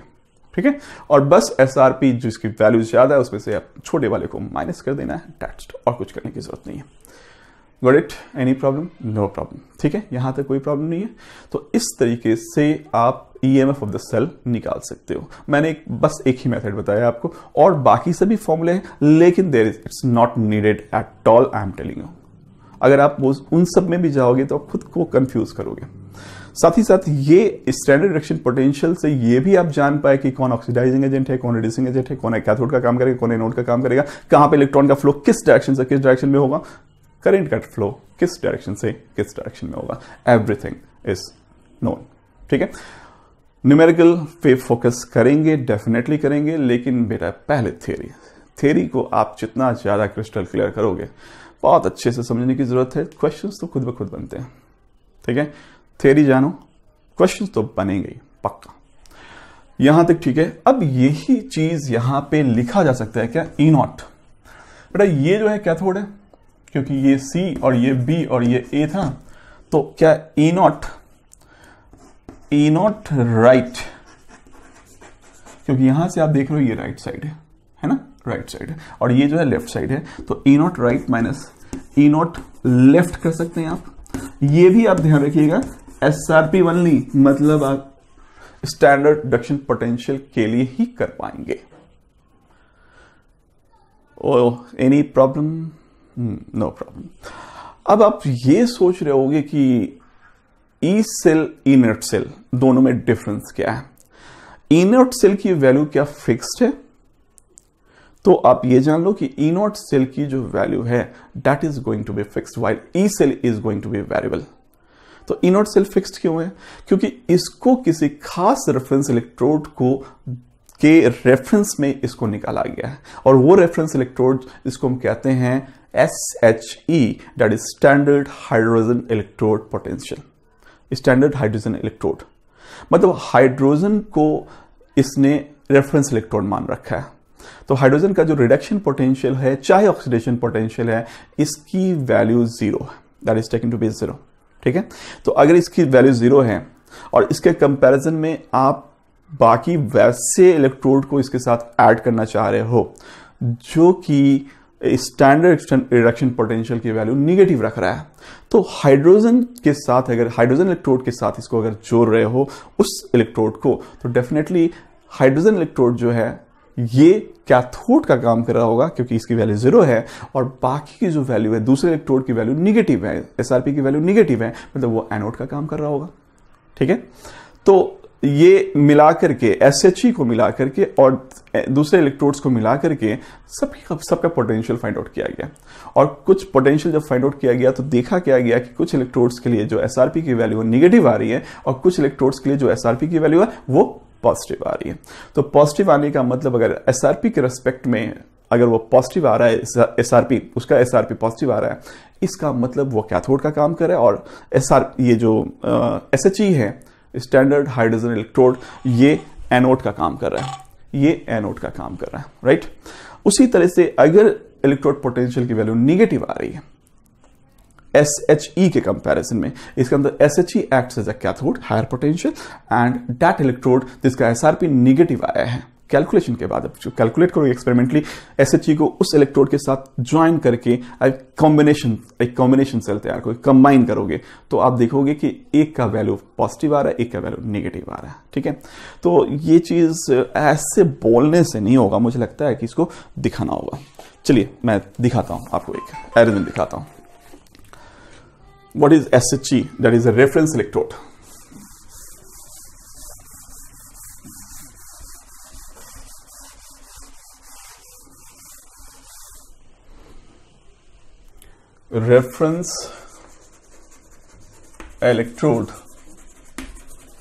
ठीक है। और बस एसआरपी जिसकी वैल्यू ज्यादा है उसमें से आप छोटे वाले को माइनस कर देना है, दैट्स और कुछ करने की जरूरत नहीं है। Got it? Any problem? No problem, ठीक है, यहां तक कोई प्रॉब्लम नहीं है। तो इस तरीके से आप ईएमएफ ऑफ द सेल निकाल सकते हो। मैंने बस एक ही मेथड बताया आपको, और बाकी सभी फॉर्मूले हैं, लेकिन there is it's not needed at all, I am telling you. अगर आप उन सब में भी जाओगे तो आप खुद को कंफ्यूज करोगे। साथ ही साथ ये स्टैंडर्ड रिडक्शन पोटेंशियल से ये भी आप जान पाए कि कौन ऑक्सीडाइजिंग एजेंट है, कौन रिड्यूसिंग एजेंट है, कौन कैथोड का काम करेगा, कौन एनोड का काम करेगा, कहां पे इलेक्ट्रॉन का फ्लो किस डायरेक्शन से किस डायरेक्शन में होगा, करंट का फ्लो किस डायरेक्शन से किस डायरेक्शन में होगा, एवरीथिंग इज नोन, ठीक है। न्यूमेरिकल पे फोकस करेंगे, डेफिनेटली करेंगे, लेकिन बेटा पहले थ्योरी को आप जितना ज्यादा क्रिस्टल क्लियर करोगे, बहुत अच्छे से समझने की जरूरत है। क्वेश्चंस तो खुद ब खुद बनते हैं, ठीक है। थ्योरी जानो, क्वेश्चंस तो बनेंगे ही पक्का, यहां तक ठीक है। अब यही चीज यहां पे लिखा जा सकता है क्या, ई नॉट। बेटा ये जो है कैथोड है, क्योंकि ये सी और ये बी और ये ए था, तो क्या ई नॉट राइट, क्योंकि यहां से आप देख रहे हो ये राइट साइड है ना, राइट साइड है, और ये जो है लेफ्ट साइड है, तो E naught right minus E naught left कर सकते हैं आप। ये भी आप ध्यान रखिएगा, एसआरपी ओनली, मतलब आप स्टैंडर्ड रिडक्शन पोटेंशियल के लिए ही कर पाएंगे। Any problem? No problem. अब आप ये सोच रहे होगे कि ई सेल इनर्ट सेल दोनों में डिफरेंस क्या है। इनर्ट सेल की वैल्यू क्या फिक्स्ड है? तो आप ये जान लो कि इनर्ट सेल की जो वैल्यू है that is going to be fixed while E cell is going to be variable. तो इनर्ट सेल फिक्स्ड क्यों है? क्योंकि इसको किसी खास रेफरेंस इलेक्ट्रोड को के रेफरेंस में इसको निकाला गया है, और वो रेफरेंस इलेक्ट्रोड इसको हम कहते हैं SHE, that is standard hydrogen electrode potential. Standard hydrogen electrode मतलब हाइड्रोजन को इसने रेफरेंस इलेक्ट्रोड मान रखा है। तो हाइड्रोजन का जो रिडक्शन पोटेंशियल है चाहे ऑक्सीडेशन पोटेंशियल है, इसकी वैल्यू 0 है, that is taken to be 0, ठीक है। तो अगर इसकी वैल्यू 0 है और इसके कंपैरिजन में आप बाकी वैसे इलेक्ट्रोड को इसके साथ ऐड करना चाह रहे हो जो कि स्टैंडर्ड रिडक्शन पोटेंशियल की वैल्यू निगेटिव रख रहा है, तो हाइड्रोजन के साथ, अगर हाइड्रोजन इलेक्ट्रोड के साथ इसको अगर जोड़ रहे हो उस इलेक्ट्रोड को, तो डेफिनेटली हाइड्रोजन इलेक्ट्रोड जो है ये कैथोड का काम कर रहा होगा, क्योंकि इसकी वैल्यू 0 है और बाकी की जो वैल्यू है दूसरे इलेक्ट्रोड की वैल्यू निगेटिव है, एसआरपी की वैल्यू निगेटिव है, मतलब वो एनोड का काम कर रहा होगा, ठीक है। तो ये मिला करके SHE को मिला करके और दूसरे इलेक्ट्रोड्स को मिला करके सबका पोटेंशियल फाइंड आउट किया गया, और कुछ पोटेंशियल जब फाइंड आउट किया गया तो देखा क्या गया कि कुछ इलेक्ट्रोड्स के लिए जो एसआरपी की वैल्यू निगेटिव आ रही है और कुछ इलेक्ट्रोड्स के लिए जो एसआरपी की वैल्यू है वो पॉजिटिव आ रही है। तो पॉजिटिव आने का मतलब अगर एसआरपी के रेस्पेक्ट में अगर वो पॉजिटिव आ रहा है, एसआरपी उसका एसआरपी पॉजिटिव आ रहा है, इसका मतलब वो कैथोड का काम कर रहा है, और ये जो SHE है स्टैंडर्ड हाइड्रोजन इलेक्ट्रोड, ये एनोड का काम कर रहा है, ये एनोड का काम कर रहा है, राइट। उसी तरह से अगर इलेक्ट्रोड पोटेंशियल की वैल्यू निगेटिव आ रही है SHE के कंपैरिजन में, इसके अंदर SHE acts as a cathode higher potential and that electrode जिसका एसआरपी निगेटिव आया है, कैलकुलेशन के बाद अब कैलकुलेट करोगे एक्सपेरिमेंटली, SHE को उस इलेक्ट्रोड के साथ ज्वाइन करके एक कॉम्बिनेशन सेल तैयार करोगे, कंबाइन करोगे, तो आप देखोगे कि एक का वैल्यू पॉजिटिव आ रहा है, एक का वैल्यू निगेटिव आ रहा है, ठीक है। तो ये चीज ऐसे बोलने से नहीं होगा, मुझे लगता है कि इसको दिखाना होगा। चलिए मैं दिखाता हूं आपको, एक अरेंजमेंट दिखाता हूं। What is SHE? That is a reference electrode. Reference electrode,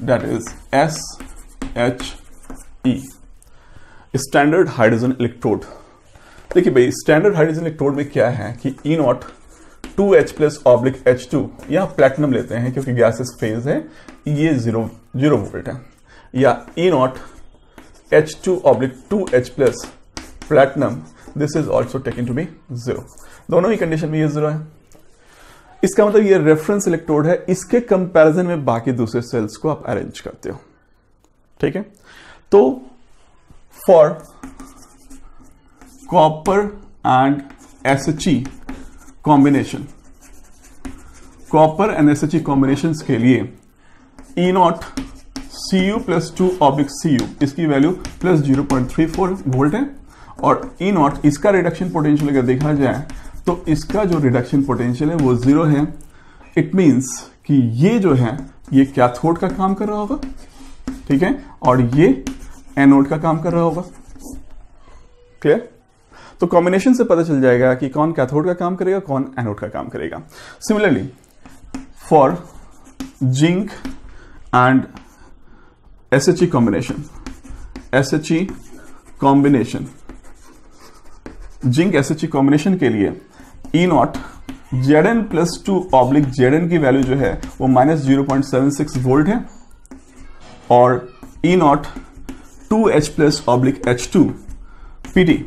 that is SHE, standard hydrogen electrode. देखिए भाई स्टैंडर्ड हाइड्रोजन इलेक्ट्रोड में क्या है कि E not 2H plus oblique H2, यहां प्लेटिनम लेते हैं क्योंकि गैसेस फेज है, ये 0 वोल्ट है, या E not H2 oblique 2H plus platinum, this is also taken to be 0, दोनों ही कंडीशन में ये 0 है। इसका मतलब ये रेफरेंस इलेक्ट्रोड है, इसके कंपैरिजन में बाकी दूसरे सेल्स को आप अरेंज करते हो। ठीक है, तो for copper and SHE combination, copper and SHE combination के लिए E0 Cu plus 2 oblique Cu, इसकी वैल्यू प्लस 0.34 वोल्ट है, और E0 इसका रिडक्शन पोटेंशियल अगर देखा जाए तो इसका जो रिडक्शन पोटेंशियल है वो 0 है। इट मींस कि ये जो है ये कैथोड का काम कर रहा होगा, ठीक है, और ये एनोड का काम कर रहा होगा। क्लियर? तो कॉम्बिनेशन से पता चल जाएगा कि कौन कैथोड का काम करेगा, कौन एनोड का काम करेगा। Similarly for zinc and SHE combination, SHE combination, zinc SHE combination के लिए E0 Zn plus 2 oblique Zn की वैल्यू जो है वो माइनस 0.76 वोल्ट है, और E0 2H plus oblique H2 PT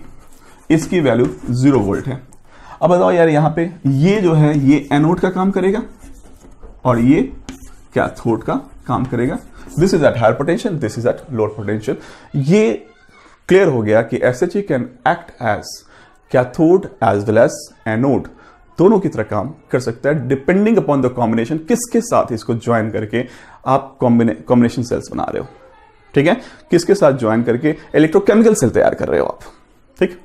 इसकी वैल्यू 0 वोल्ट है। अब बताओ यार, यहां पे ये जो है ये एनोड का काम करेगा और ये कैथोड का काम करेगा। This is at higher potential, this is at lower potential. ये क्लियर हो गया कि SHE can act as cathode as well as anode, दोनों की तरह काम कर सकता है डिपेंडिंग अपॉन द कॉम्बिनेशन, किसके साथ इसको ज्वाइन करके आप कॉम्बिनेशन सेल्स बना रहे हो। ठीक है, किसके साथ ज्वाइन करके इलेक्ट्रोकेमिकल सेल तैयार कर रहे हो आप। ठीक,